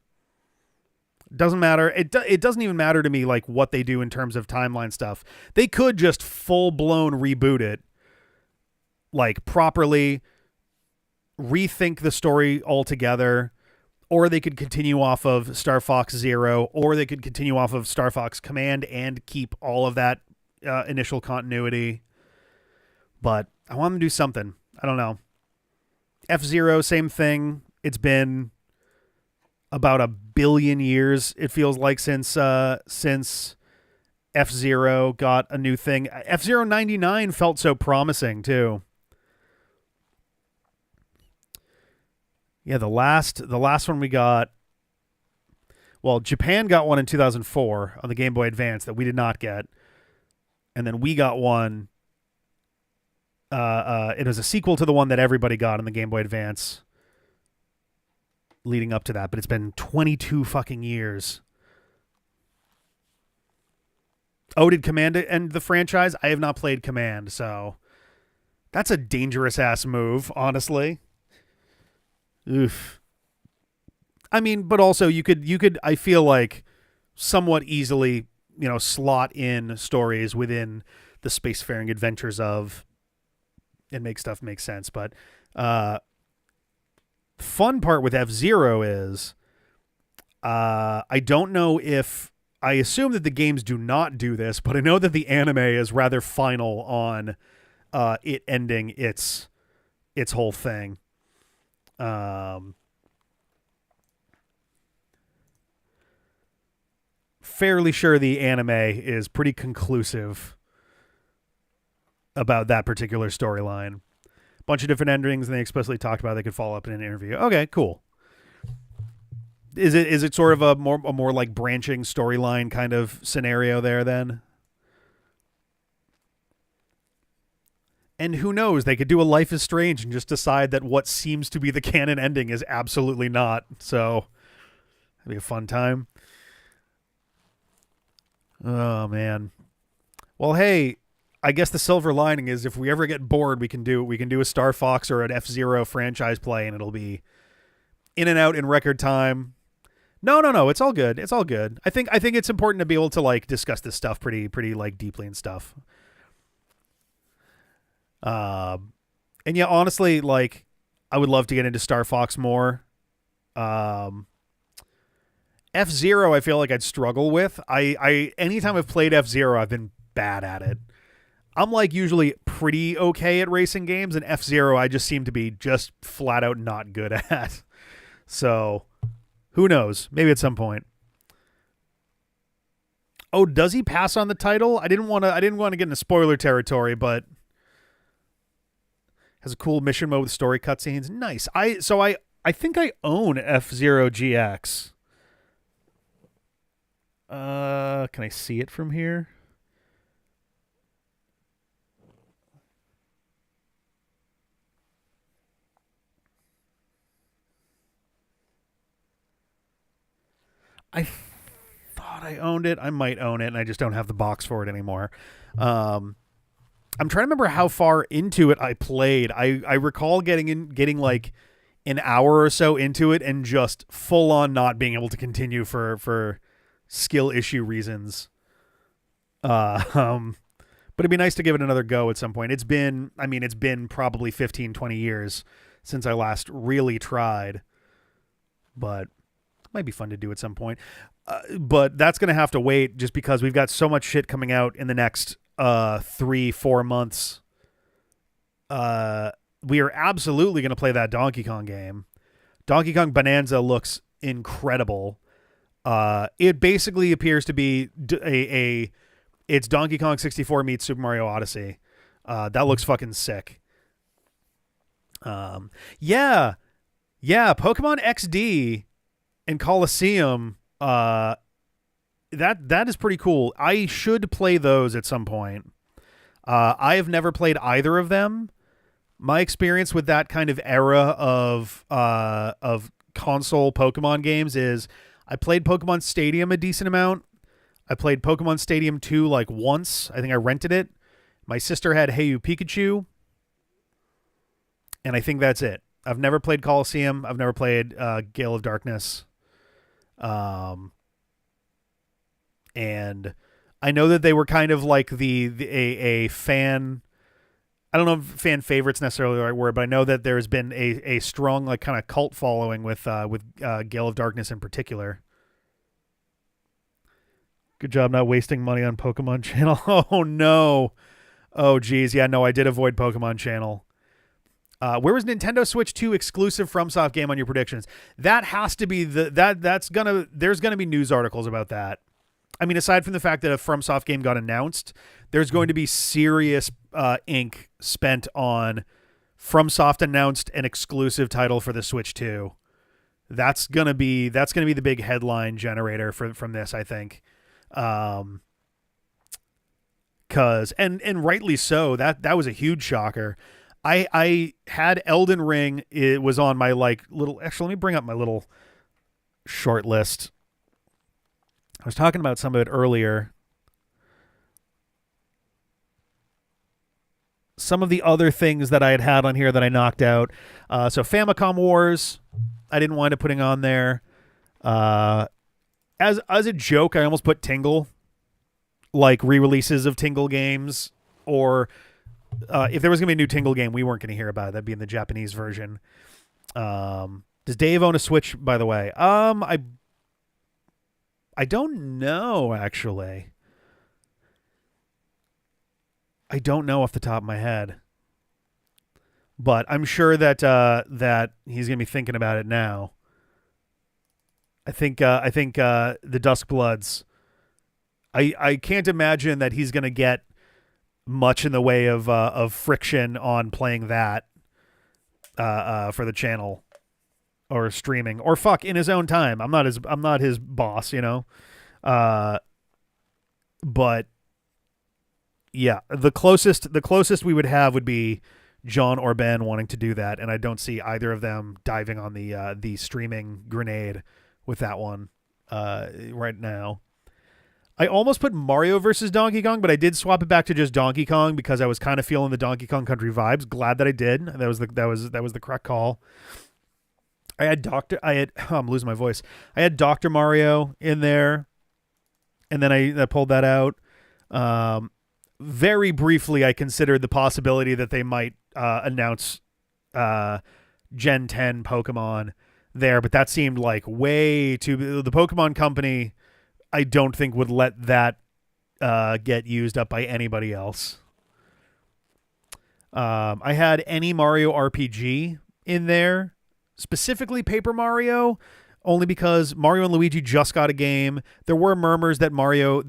Doesn't matter. It doesn't even matter to me like what they do in terms of timeline stuff. They could just full-blown reboot it, like properly rethink the story altogether, or they could continue off of Star Fox Zero, or they could continue off of Star Fox Command and keep all of that initial continuity. But I want them to do something. I don't know. F-Zero, same thing. It's been about 1 billion years, it feels like, since F-Zero got a new thing. F-Zero 99 felt so promising, too. Yeah, the last one we got, well, Japan got one in 2004 on the Game Boy Advance that we did not get. And then we got one. It was a sequel to the one that everybody got on the Game Boy Advance leading up to that, but it's been 22 fucking years. Oh, did Command end the franchise? I have not played Command, so that's a dangerous ass move, honestly. Oof. I mean, but also you could I feel like somewhat easily, you know, slot in stories within the spacefaring adventures of and make stuff make sense. But fun part with F-Zero is I don't know if I assume that the games do not do this, but I know that the anime is rather final on it ending its whole thing. Fairly sure the anime is pretty conclusive about that particular storyline. Bunch of different endings, and they explicitly talked about they could follow up in an interview. Okay, cool. Is it sort of a more like branching storyline kind of scenario there then? And who knows? They could do a Life is Strange and just decide that what seems to be the canon ending is absolutely not. So, it'd be a fun time. Oh, man. Well, hey, I guess the silver lining is if we ever get bored, we can do a Star Fox or an F-Zero franchise play, and it'll be in and out in record time. No. It's all good. It's all good. I think it's important to be able to like discuss this stuff pretty like deeply and stuff. And yeah, honestly, like I would love to get into Star Fox more. F-Zero, I feel like I'd struggle with. I anytime I've played F-Zero, I've been bad at it. I'm like usually pretty okay at racing games, and F-Zero I just seem to be just flat out not good at. So, who knows? Maybe at some point. Oh, does he pass on the title? I didn't want to get into spoiler territory, but has a cool mission mode with story cutscenes. Nice. I think I own F-Zero GX. Can I see it from here? I thought I owned it. I might own it, and I just don't have the box for it anymore. I'm trying to remember how far into it I played. I recall getting like an hour or so into it and just full on not being able to continue for skill issue reasons. But it'd be nice to give it another go at some point. It's been probably 15, 20 years since I last really tried, but it might be fun to do at some point. But that's going to have to wait just because we've got so much shit coming out in the next 3-4 months. We are absolutely going to play that Donkey Kong game. Donkey Kong Bonanza looks incredible. It basically appears to be it's Donkey Kong 64 meets Super Mario Odyssey. That looks fucking sick. Yeah, Pokemon XD and Coliseum, that is pretty cool. I should play those at some point. I have never played either of them. My experience with that kind of era of console Pokemon games is I played Pokemon Stadium a decent amount. I played Pokemon Stadium 2 like once. I think I rented it. My sister had Hey You Pikachu. And I think that's it. I've never played Coliseum. I've never played Gale of Darkness. And I know that they were kind of like a fan. I don't know if fan favorite's necessarily the right word, but I know that there's been a strong like kind of cult following with Gale of Darkness in particular. Good job not wasting money on Pokemon Channel. Oh no. Oh geez, yeah, no, I did avoid Pokemon Channel. Where was Nintendo Switch 2 exclusive FromSoft game on your predictions? That has to be there's gonna be news articles about that. I mean, aside from the fact that a FromSoft game got announced, there's going to be serious ink spent on FromSoft announced an exclusive title for the Switch 2. That's gonna be the big headline generator from this, I think. Cause and rightly so. That was a huge shocker. I had Elden Ring. It was on my like little. Actually, let me bring up my little short list. I was talking about some of it earlier. Some of the other things that I had on here that I knocked out. So Famicom Wars, I didn't wind up putting on there. As a joke, I almost put Tingle, like re-releases of Tingle games, or if there was going to be a new Tingle game, we weren't going to hear about it. That'd be in the Japanese version. Does Dave own a Switch, by the way? I don't know, actually. I don't know off the top of my head. But I'm sure that he's going to be thinking about it now. I think the Duskbloods. I can't imagine that he's going to get much in the way of friction on playing that for the channel or streaming or in his own time. I'm not his boss, you know. But yeah, the closest we would have would be John or Ben wanting to do that, and I don't see either of them diving on the streaming grenade with that one right now. I almost put Mario versus Donkey Kong, but I did swap it back to just Donkey Kong because I was kind of feeling the Donkey Kong Country vibes. Glad that I did. That was the correct call. I'm losing my voice. I had Dr. Mario in there, and then I pulled that out. Very briefly, I considered the possibility that they might announce Gen 10 Pokemon there, but that seemed like way too... The Pokemon Company, I don't think would let that get used up by anybody else. I had any Mario RPG in there, specifically Paper Mario, only because Mario and Luigi just got a game. There were murmurs that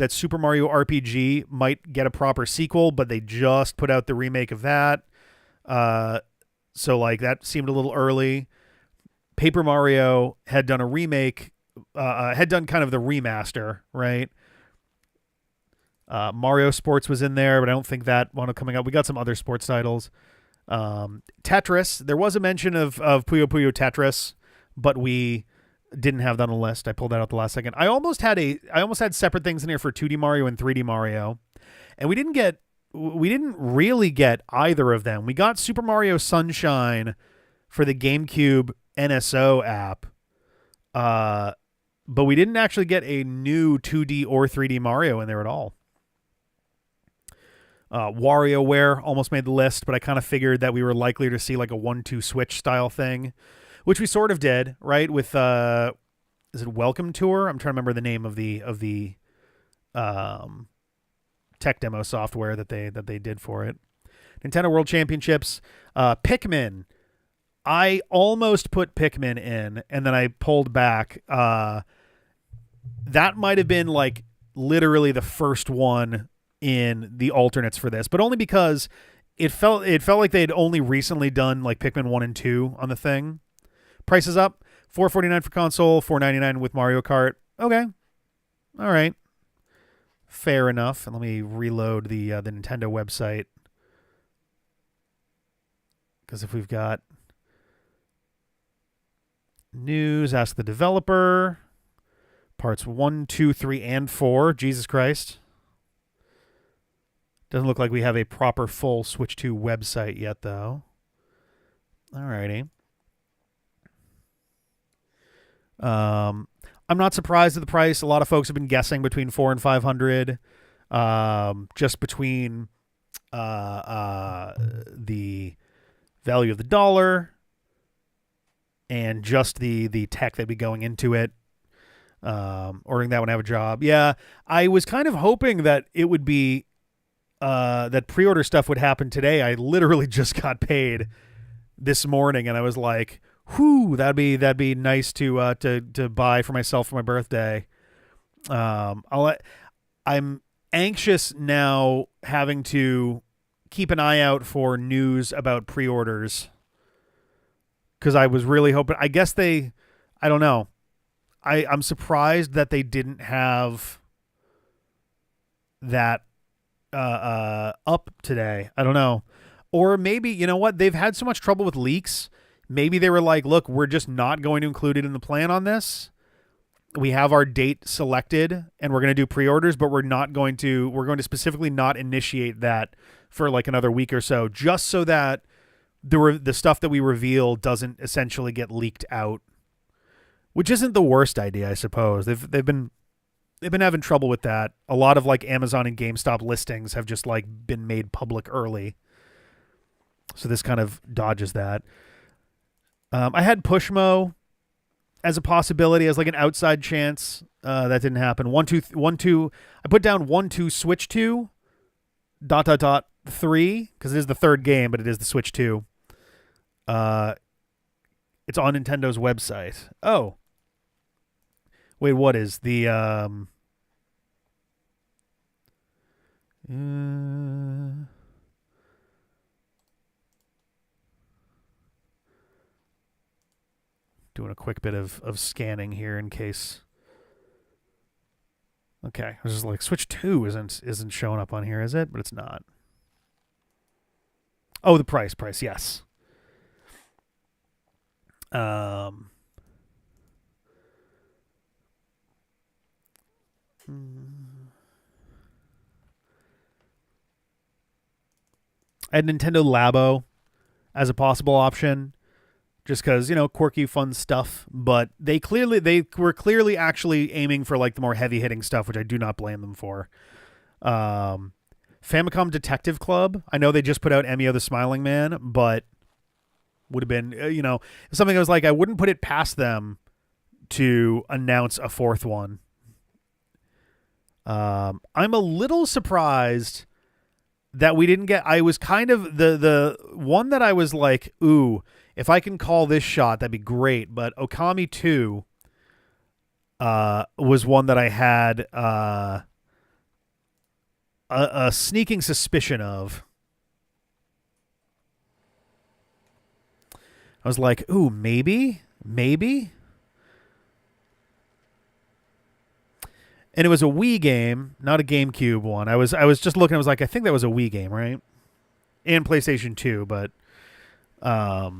Super Mario RPG might get a proper sequel, but they just put out the remake of that. So like that seemed a little early. Paper Mario had done a remake, had done kind of the remaster, right? Mario Sports was in there, but I don't think that one coming up. We got some other sports titles. Tetris, there was a mention of Puyo Puyo Tetris, but we didn't have that on the list. I pulled that out the last second. I almost had separate things in here for 2D Mario and 3D Mario, and we didn't really get either of them. We got Super Mario Sunshine for the GameCube NSO app, but we didn't actually get a new 2D or 3D Mario in there at all. WarioWare almost made the list, but I kind of figured that we were likely to see like a 1-2 switch style thing, which we sort of did, right? With is it Welcome Tour? I'm trying to remember the name of the tech demo software that they did for it. Nintendo World Championships, Pikmin. I almost put Pikmin in, and then I pulled back. That might have been like literally the first one in the alternates for this, but only because it felt like they had only recently done like Pikmin 1 and 2 on the thing. Prices up, $4.49 for console, $4.99 with Mario Kart. Okay, all right, fair enough. And let me reload the Nintendo website, because if we've got news, ask the developer, parts 1, 2, 3, and 4. Jesus Christ. Doesn't look like we have a proper full Switch 2 website yet, though. Alrighty. I'm not surprised at the price. A lot of folks have been guessing between $400 and $500, just between the value of the dollar and just the tech that'd be going into it. Ordering that one, have a job. Yeah, I was kind of hoping that it would be that pre-order stuff would happen today. I literally just got paid this morning, and I was like, "Whoo, that'd be nice to buy for myself for my birthday." I'm anxious now, having to keep an eye out for news about pre-orders, because I was really hoping. I guess I don't know. I'm surprised that they didn't have that up today. I don't know. Or maybe, you know what? They've had so much trouble with leaks. Maybe they were like, look, we're just not going to include it in the plan on this. We have our date selected and we're going to do pre-orders, but we're going to specifically not initiate that for like another week or so, just so that the stuff that we reveal doesn't essentially get leaked out, which isn't the worst idea, I suppose. They've been having trouble with that. A lot of like Amazon and GameStop listings have just like been made public early. So this kind of dodges that. I had Pushmo as a possibility, as like an outside chance. That didn't happen. 1, 2. I put down 1, 2 Switch 2 ... 3, because it is the third game, but it is the Switch 2. It's on Nintendo's website. Oh. Wait, what is the Doing a quick bit of scanning here in case. Okay, I was just like, Switch 2 isn't showing up on here, is it? But it's not. Oh, the price, yes. And Nintendo Labo as a possible option, just because, you know, quirky, fun stuff. But they were clearly actually aiming for like the more heavy hitting stuff, which I do not blame them for. Famicom Detective Club. I know they just put out Emio the Smiling Man, but would have been, you know, something I was like, I wouldn't put it past them to announce a fourth one. I'm a little surprised that we didn't get. I was kind of the one that I was like, ooh, if I can call this shot, that'd be great. But Okami 2 was one that I had a sneaking suspicion of. I was like, ooh, maybe. And it was a Wii game, not a GameCube one. I was just looking. I was like, I think that was a Wii game, right? And PlayStation 2, but I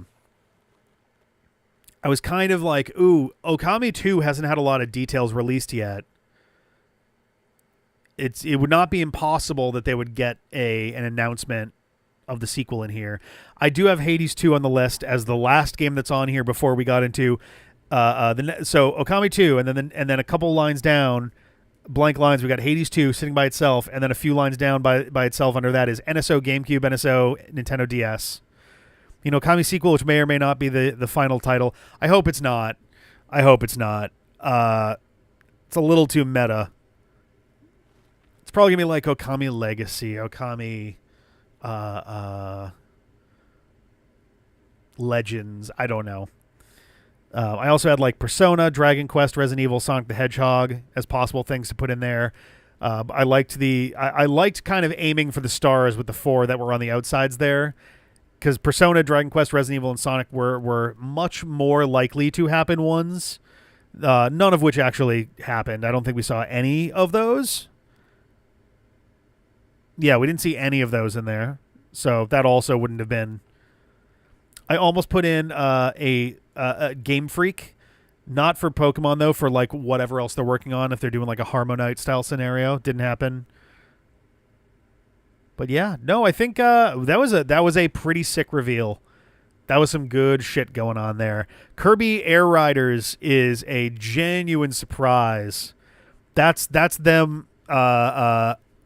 was kind of like, ooh, Okami 2 hasn't had a lot of details released yet. It would not be impossible that they would get an announcement of the sequel in here. I do have Hades 2 on the list as the last game that's on here before we got into so Okami 2, and then a couple lines down, blank lines, we got Hades 2 sitting by itself, and then a few lines down by itself under that is NSO GameCube, NSO Nintendo DS. You know, Okami sequel, which may or may not be the final title. I hope it's not. It's a little too meta. It's probably gonna be like Okami Legacy, Okami Legends. I don't know. I also had like Persona, Dragon Quest, Resident Evil, Sonic the Hedgehog as possible things to put in there. I liked kind of aiming for the stars with the 4 that were on the outsides there, because Persona, Dragon Quest, Resident Evil, and Sonic were much more likely to happen ones. None of which actually happened. I don't think we saw any of those. Yeah, we didn't see any of those in there. So that also wouldn't have been. I almost put in a Game Freak, not for Pokemon though, for like whatever else they're working on. If they're doing like a Harmonite style scenario, didn't happen. But yeah, no, I think that was a pretty sick reveal. That was some good shit going on there. Kirby Air Riders is a genuine surprise. That's them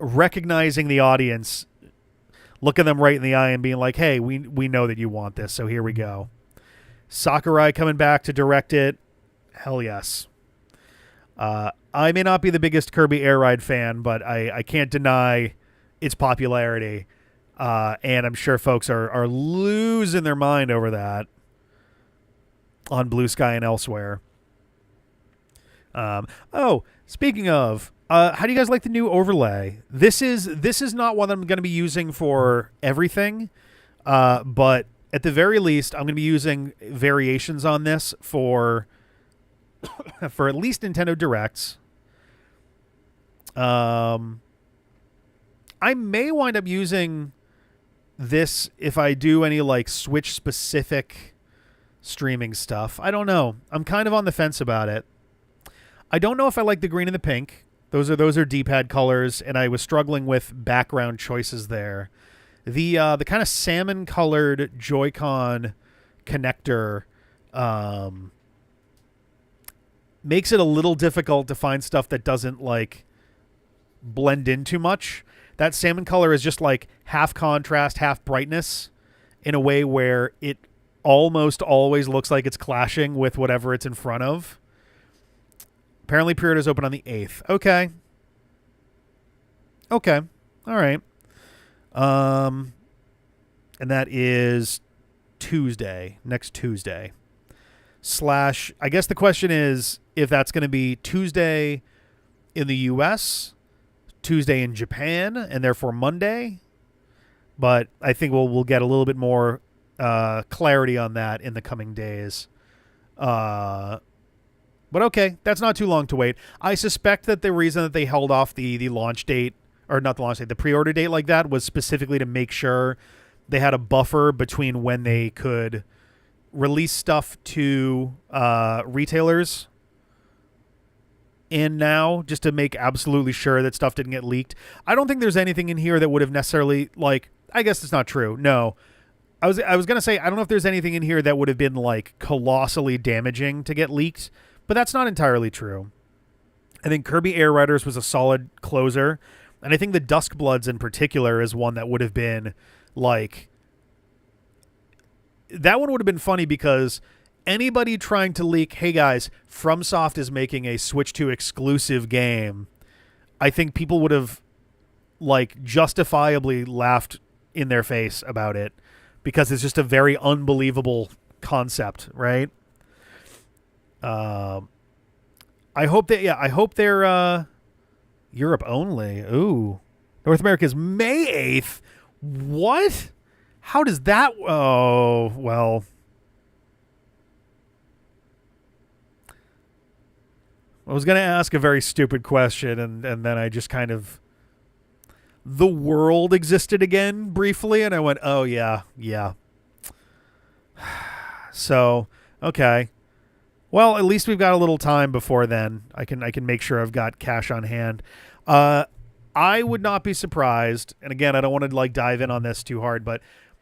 recognizing the audience, looking them right in the eye and being like, hey, we know that you want this, so here we go. Sakurai coming back to direct it. Hell yes. I may not be the biggest Kirby Air Ride fan, but I can't deny its popularity. And I'm sure folks are losing their mind over that on Blue Sky and elsewhere. Speaking of, how do you guys like the new overlay? This is not one that I'm going to be using for everything, but at the very least, I'm going to be using variations on this for at least Nintendo Directs. I may wind up using this if I do any like Switch specific streaming stuff. I don't know. I'm kind of on the fence about it. I don't know if I like the green and the pink. Those are D-pad colors, and I was struggling with background choices there. The kind of salmon colored Joy-Con connector makes it a little difficult to find stuff that doesn't like blend in too much. That salmon color is just like half contrast, half brightness, in a way where it almost always looks like it's clashing with whatever it's in front of. Apparently pre-orders open on the 8th. Okay. All right. And that is Tuesday, next Tuesday. I guess the question is if that's going to be Tuesday in the US, Tuesday in Japan, and therefore Monday. But I think we'll get a little bit more clarity on that in the coming days. But okay, that's not too long to wait. I suspect that the reason that they held off the launch date, or not the launch date, the pre-order date like that, was specifically to make sure they had a buffer between when they could release stuff to retailers and now, just to make absolutely sure that stuff didn't get leaked. I don't think there's anything in here that would have necessarily, like, I guess it's not true. No. I was going to say, I don't know if there's anything in here that would have been, like, colossally damaging to get leaked, but that's not entirely true. I think Kirby Air Riders was a solid closer, and I think the Duskbloods in particular is one that would have been, like, that one would have been funny because anybody trying to leak, hey guys, FromSoft is making a Switch 2 exclusive game, I think people would have, like, justifiably laughed in their face about it because it's just a very unbelievable concept, right? I hope they're Europe only. Ooh. North America's May 8th. What? How does that... Oh, well... I was going to ask a very stupid question, and then I just kind of... The world existed again briefly, and I went, oh, yeah. So, okay. Well, at least we've got a little time before then. I can make sure I've got cash on hand. I would not be surprised, and again, I don't want to, like, dive in on this too hard, but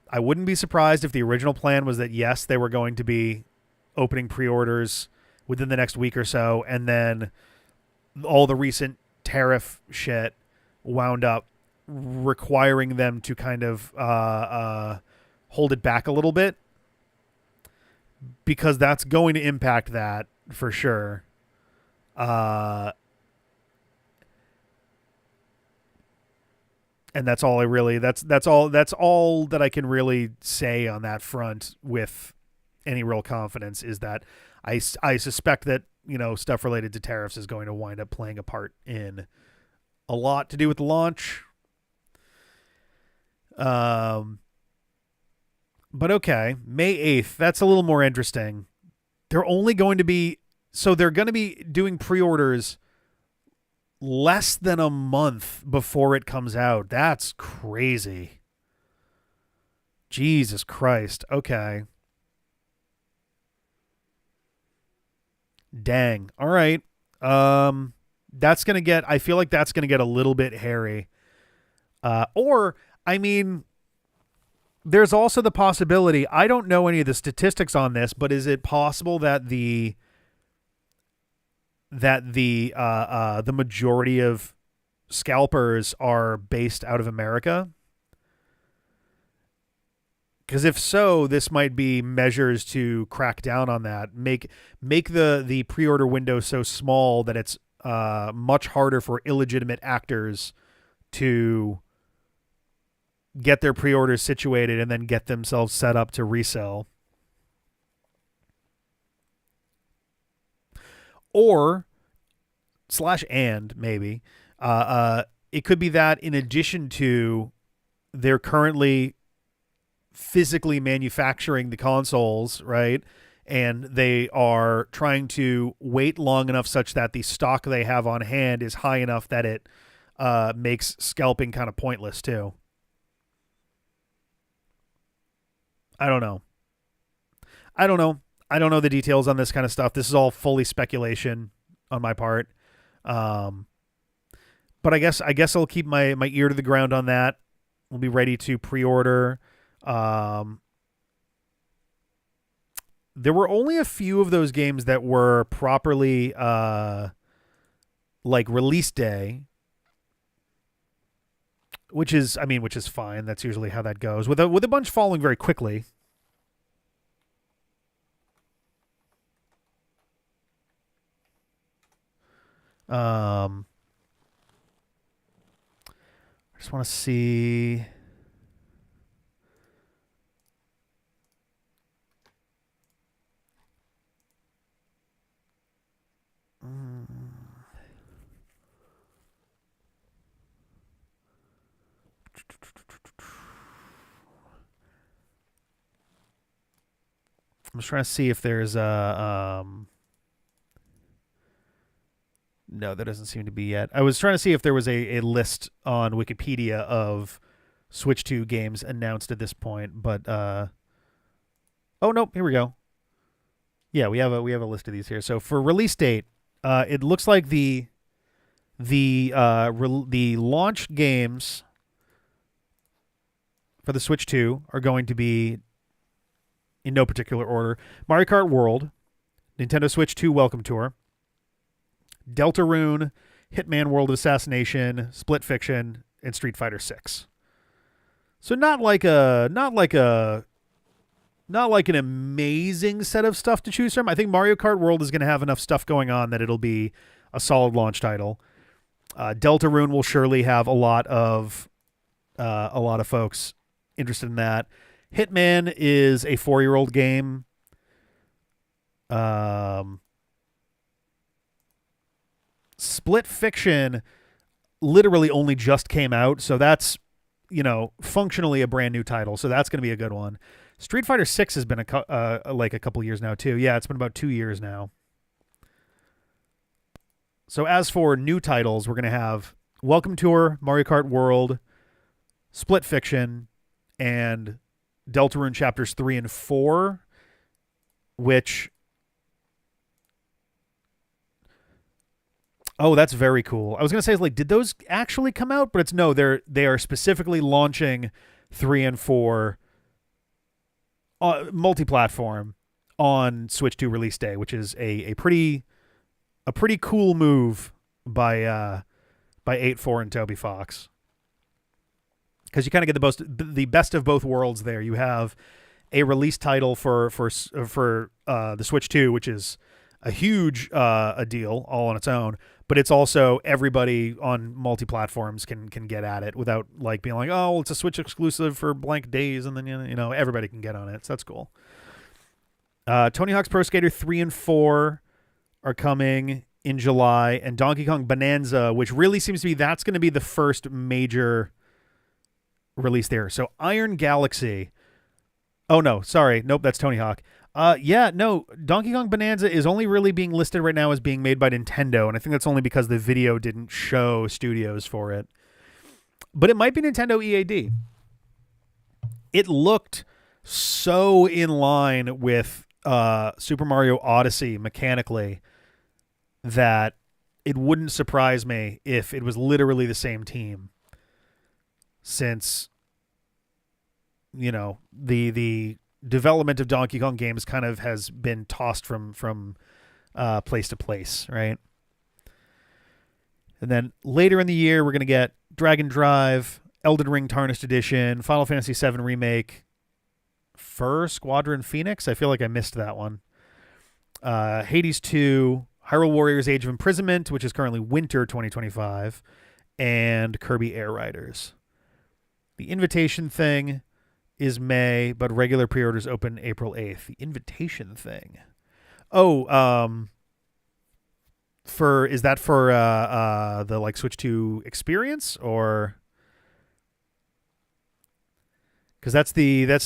I wouldn't be surprised if the original plan was that, yes, they were going to be opening pre-orders within the next week or so, and then all the recent tariff shit wound up requiring them to kind of hold it back a little bit, because that's going to impact that for sure. And that's all I really, that's all that I can really say on that front with any real confidence, is that I suspect that, you know, stuff related to tariffs is going to wind up playing a part in a lot to do with the launch. But okay, May 8th, that's a little more interesting. They're only going to be, so they're going to be doing pre-orders less than a month before it comes out. That's crazy. Jesus Christ. Okay. Dang. All right. That's going to get, I feel like that's going to get a little bit hairy. Or, I mean, there's also the possibility, I don't know any of the statistics on this, but is it possible that the majority of scalpers are based out of America? Because if so, this might be measures to crack down on that. Make the pre-order window so small that it's much harder for illegitimate actors to get their pre-orders situated and then get themselves set up to resell. Or / maybe it could be that in addition to they're currently physically manufacturing the consoles, right? And they are trying to wait long enough such that the stock they have on hand is high enough that it makes scalping kind of pointless too. I don't know. I don't know the details on this kind of stuff. This is all fully speculation on my part. But I guess I'll keep my ear to the ground on that. We'll be ready to pre-order. There were only a few of those games that were properly like release day, which is fine. That's usually how that goes. With a bunch following very quickly. I just want to see. I'm just trying to see if there's a no, there doesn't seem to be yet. I was trying to see if there was a list on Wikipedia of Switch 2 games announced at this point, but oh nope, here we go. Yeah, we have a list of these here. So for release date, it looks like the launch games for the Switch 2 are going to be, in no particular order, Mario Kart World, Nintendo Switch 2 Welcome Tour, Deltarune, Hitman World of Assassination, Split Fiction, and Street Fighter 6. So not like an amazing set of stuff to choose from. I think Mario Kart World is going to have enough stuff going on that it'll be a solid launch title. Deltarune will surely have a lot of folks interested in that. Hitman is a 4-year-old game. Split Fiction literally only just came out, so that's, functionally a brand new title, so that's going to be a good one. Street Fighter 6 has been a couple years now too. Yeah, it's been about 2 years now. So as for new titles, we're going to have Welcome Tour, Mario Kart World, Split Fiction, and Deltarune Chapters 3 and 4, which... Oh, that's very cool. I was going to say, did those actually come out? But no, they are specifically launching 3 and 4 multi-platform on Switch 2 release day, which is a pretty cool move by 8-4 and Toby Fox. Because you kind of get the best of both worlds there. You have a release title for the Switch 2, which is a huge a deal all on its own, but it's also everybody on multi-platforms can get at it without being like, oh, well, it's a Switch exclusive for blank days, and then everybody can get on it. So that's cool. Tony Hawk's Pro Skater 3 and 4 are coming in July, and Donkey Kong Bonanza, which really seems to be that's going to be the first major release there. So Iron Galaxy. Oh no, sorry, nope, that's Tony Hawk. Donkey Kong Bonanza is only really being listed right now as being made by Nintendo, and I think that's only because the video didn't show studios for it. But it might be Nintendo EAD. It looked so in line with Super Mario Odyssey mechanically that it wouldn't surprise me if it was literally the same team, since the development of Donkey Kong games kind of has been tossed from place to place, right? And then later in the year, we're going to get Dragon Drive, Elden Ring Tarnished Edition, Final Fantasy VII Remake, Fur Squadron Phoenix. I feel like I missed that one. Hades 2, Hyrule Warriors Age of Imprisonment, which is currently winter 2025, and Kirby Air Riders. The Invitation thing is May, but regular pre-orders open April 8th. The Invitation thing. Is that for the Switch 2 experience, or because that's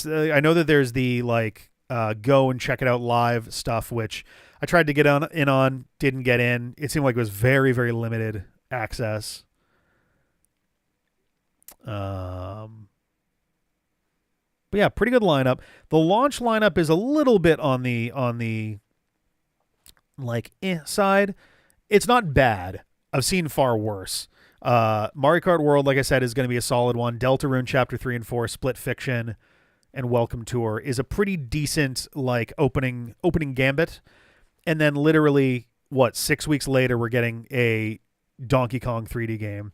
I know that there's the go and check it out live stuff, which I tried to get in on, didn't get in. It seemed like it was very, very limited access. But yeah, pretty good lineup. The launch lineup is a little bit on the side. It's not bad. I've seen far worse. Mario Kart World, like I said, is going to be a solid one. Deltarune Chapter 3 and 4, Split Fiction, and Welcome Tour is a pretty decent opening gambit. And then literally, 6 weeks later, we're getting a Donkey Kong 3D game.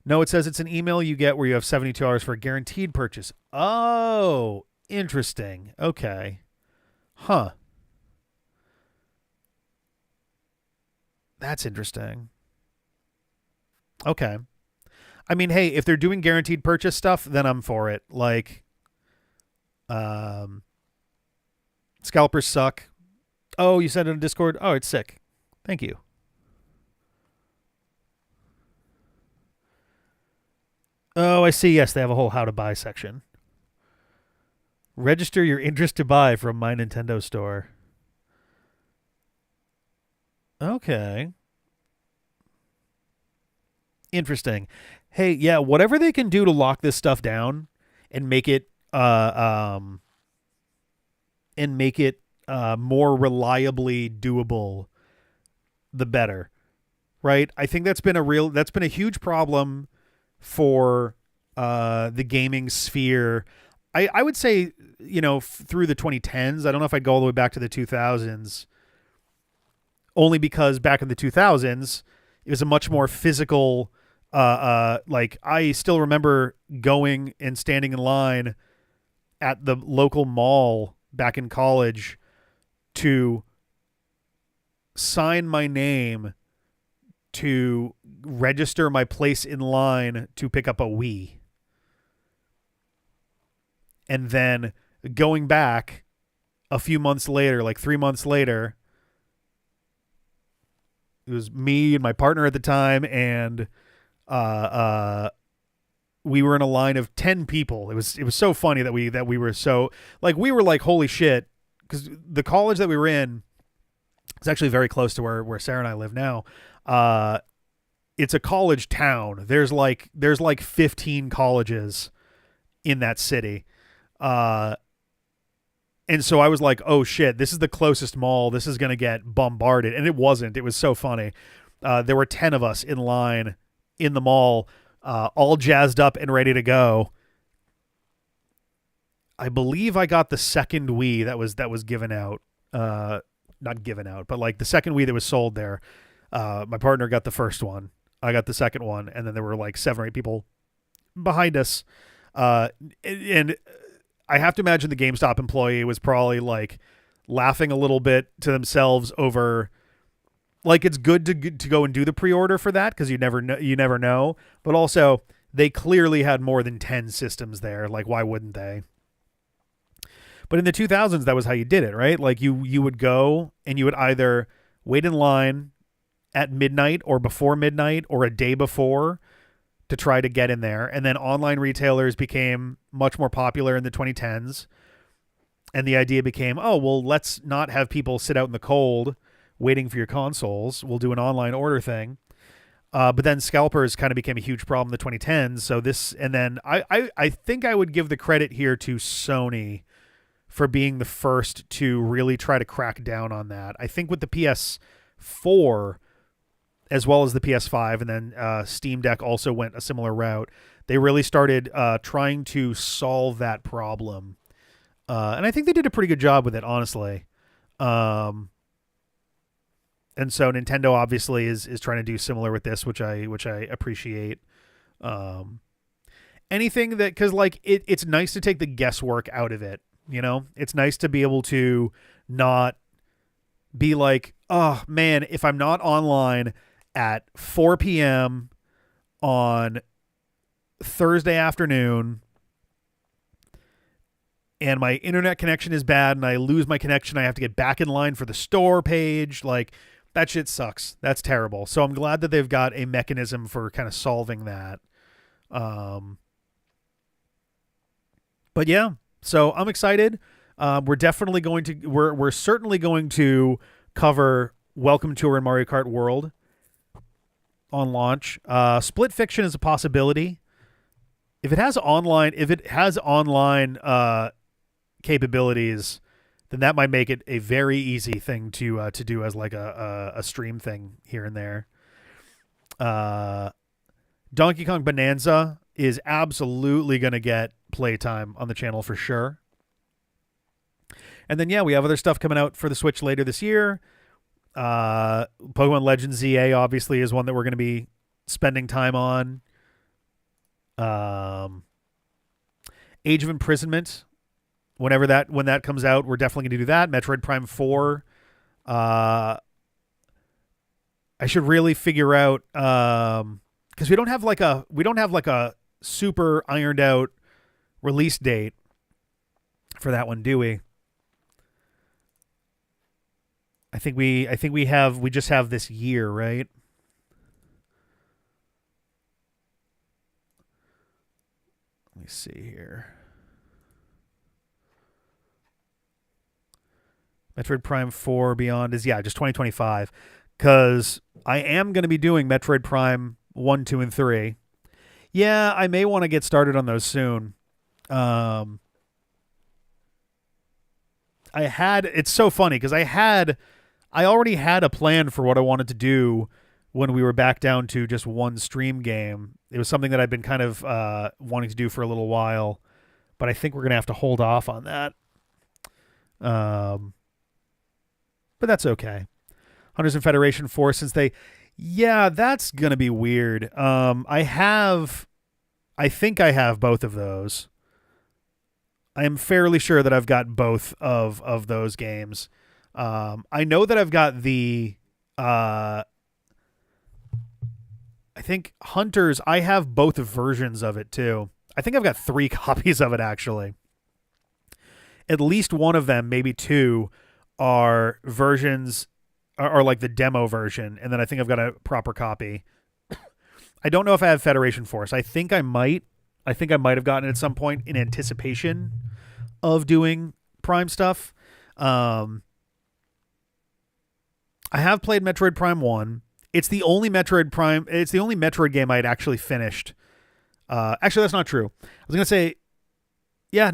No, it says it's an email you get where you have 72 hours for a guaranteed purchase. Oh, interesting. Okay. Huh. That's interesting. Okay. I mean, hey, if they're doing guaranteed purchase stuff, then I'm for it. Scalpers suck. Oh, you sent it on Discord? Oh, it's sick. Thank you. Oh, I see. Yes, they have a whole how to buy section. Register your interest to buy from my Nintendo store. Okay. Interesting. Hey, yeah, whatever they can do to lock this stuff down and make it more reliably doable, the better. Right? I think that's been a huge problem for the gaming sphere. I would say, through the 2010s. I don't know if I'd go all the way back to the 2000s. Only because back in the 2000s, it was a much more physical. Like I still remember going and standing in line at the local mall back in college to sign my name to register my place in line to pick up a Wii. And then going back a few months later, like 3 months later, it was me and my partner at the time, and we were in a line of 10 people. It was so funny that we were so we were like, holy shit, because the college that we were in is actually very close to where Sarah and I live now. It's a college town. There's like 15 colleges in that city. And so I was like, oh shit, this is the closest mall. This is going to get bombarded. And it wasn't. It was so funny. There were 10 of us in line in the mall, all jazzed up and ready to go. I believe I got the second Wii that was given out. Not given out, but like the second Wii that was sold there. My partner got the first one. I got the second one. And then there were like 7 or 8 people behind us. And I have to imagine the GameStop employee was probably like laughing a little bit to themselves over, like, it's good to go and do the pre-order for that because you never know. But also, they clearly had more than 10 systems there. Like, why wouldn't they? But in the 2000s, that was how you did it, right? Like, you would go and you would either wait in line at midnight or before midnight or a day before to try to get in there. And then online retailers became much more popular in the 2010s. And the idea became, oh, well, let's not have people sit out in the cold waiting for your consoles. We'll do an online order thing. But then scalpers kind of became a huge problem in the 2010s. So this, and then I think I would give the credit here to Sony for being the first to really try to crack down on that. I think with the PS4, as well as the PS5, and then Steam Deck also went a similar route. They really started trying to solve that problem. And I think they did a pretty good job with it, honestly. And so Nintendo obviously is trying to do similar with this, which I appreciate. Anything that, because like it's nice to take the guesswork out of it. You know, it's nice to be able to not be like, oh man, if I'm not online at 4 p.m. on Thursday afternoon and my internet connection is bad and I lose my connection, I have to get back in line for the store page. Like, that shit sucks. That's terrible. So I'm glad that they've got a mechanism for kind of solving that. But yeah, so I'm excited. We're definitely going to, we're certainly going to cover Welcome Tour in Mario Kart World on launch. Split Fiction is a possibility. If it has online capabilities, then that might make it a very easy thing to do as like a stream thing here and there. Donkey Kong Bonanza is absolutely going to get playtime on the channel for sure. And then, yeah, we have other stuff coming out for the Switch later this year. Pokemon Legends ZA obviously is one that we're going to be spending time on. Age of Imprisonment, when that comes out, we're definitely going to do that. Metroid Prime 4. I should really figure out, because we don't have like a super ironed out release date for that one, do we? I think we just have this year, right? Let me see here. Metroid Prime 4 Beyond is, just 2025. Because I am going to be doing Metroid Prime 1, 2, and 3. Yeah, I may want to get started on those soon. It's so funny because I already had a plan for what I wanted to do when we were back down to just one stream game. It was something that I've been kind of wanting to do for a little while, but I think we're going to have to hold off on that. But that's okay. Hunters and Federation Force, since that's going to be weird. I think I have both of those. I am fairly sure that I've got both of those games. I know that I've got the I think Hunters, I have both versions of it too. I think I've got 3 copies of it actually. At least one of them, maybe 2, are versions are like the demo version, and then I think I've got a proper copy. I don't know if I have Federation Force. I think I might have gotten it at some point in anticipation of doing Prime stuff. I have played Metroid Prime 1. It's the only Metroid game I had actually finished. Actually, that's not true. I was going to say, yes,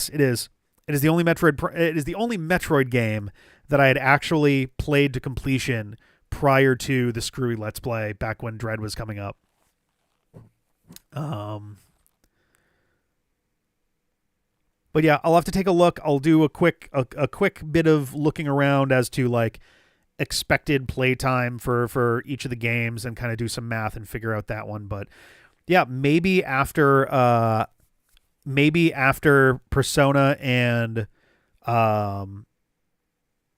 it is. It is the only Metroid game that I had actually played to completion prior to the Screwy Let's Play back when Dread was coming up. But yeah, I'll have to take a look. I'll do a quick bit of looking around as to like expected playtime for each of the games and kind of do some math and figure out that one. But yeah, maybe after Persona and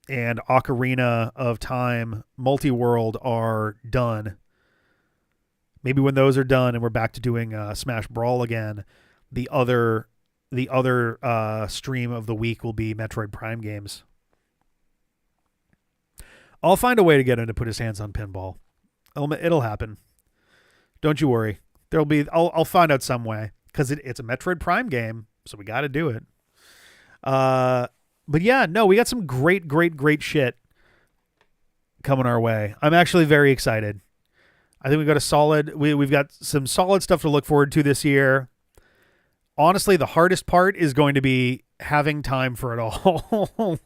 Ocarina of Time Multi-World are done. Maybe when those are done and we're back to doing Smash Brawl again, the other stream of the week will be Metroid Prime games. I'll find a way to get him to put his hands on pinball. It'll happen. Don't you worry. I'll find out some way because it's a Metroid Prime game, so we got to do it. But yeah, no, we got some great shit coming our way. I'm actually very excited. I think we've got some solid stuff to look forward to this year. Honestly, the hardest part is going to be having time for it all.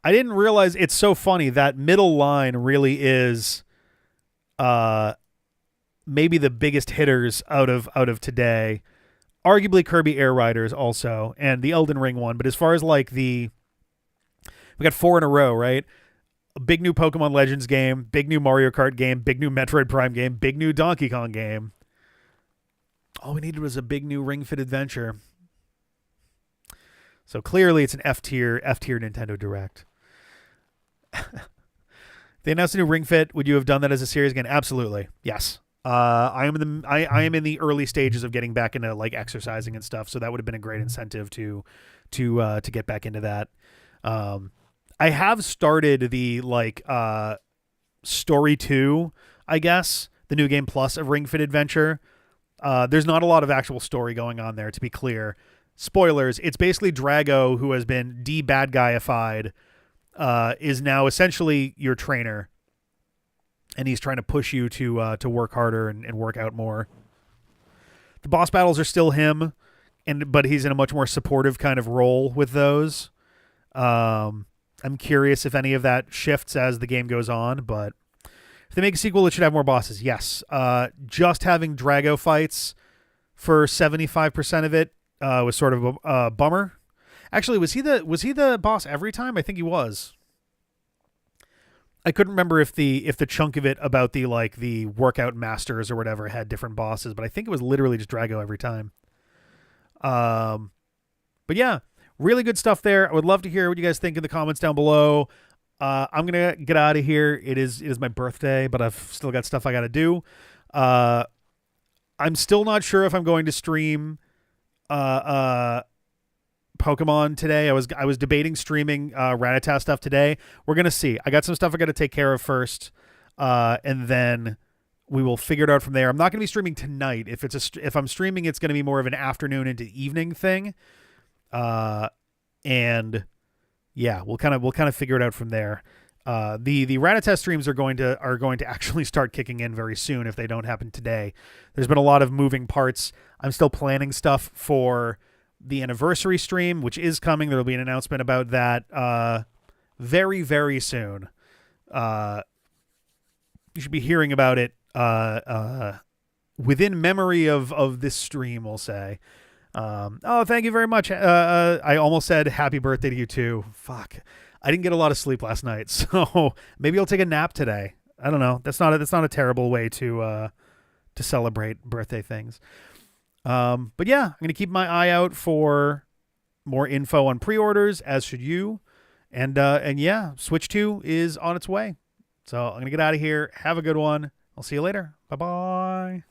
I didn't realize it's so funny. That middle line really is maybe the biggest hitters out of today. Arguably Kirby Air Riders also, and the Elden Ring one. But as far as like we got 4 in a row, right? A big new Pokemon Legends game, big new Mario Kart game, big new Metroid Prime game, big new Donkey Kong game. All we needed was a big new Ring Fit Adventure. So clearly it's an F tier Nintendo Direct. They announced a new Ring Fit. Would you have done that as a series again? Absolutely. Yes. I am in the early stages of getting back into like exercising and stuff, so that would have been a great incentive to get back into that. I have started the like story 2, I guess, the new game plus of Ring Fit Adventure. There's not a lot of actual story going on there, to be clear. Spoilers, it's basically Drago, who has been bad guyified, is now essentially your trainer. And he's trying to push you to work harder and work out more. The boss battles are still him, but he's in a much more supportive kind of role with those. I'm curious if any of that shifts as the game goes on, but if they make a sequel, it should have more bosses. Yes. Just having Drago fights for 75% of it was sort of a bummer. Actually, was he the boss every time? I think he was. I couldn't remember if the chunk of it about the workout masters or whatever had different bosses, but I think it was literally just Drago every time. But yeah, really good stuff there. I would love to hear what you guys think in the comments down below. I'm gonna get out of here. It is my birthday, but I've still got stuff I got to do. I'm still not sure if I'm going to stream Pokemon today. I was debating streaming Rattata stuff today. We're gonna see. I got some stuff I got to take care of first, and then we will figure it out from there. I'm not gonna be streaming tonight. If I'm streaming, it's gonna be more of an afternoon into evening thing. and yeah, we'll kind of figure it out from there. The Rattata streams are going to actually start kicking in very soon if they don't happen today. There's been a lot of moving parts. I'm still planning stuff for the anniversary stream, which is coming. There'll be an announcement about that very, very soon. You should be hearing about it within memory of this stream, we'll say. Oh, thank you very much. I almost said happy birthday to you too. Fuck. I didn't get a lot of sleep last night, so maybe I'll take a nap today. I don't know. That's not a terrible way to celebrate birthday things. But yeah, I'm going to keep my eye out for more info on pre-orders, as should you. And yeah, Switch 2 is on its way. So I'm going to get out of here. Have a good one. I'll see you later. Bye-bye.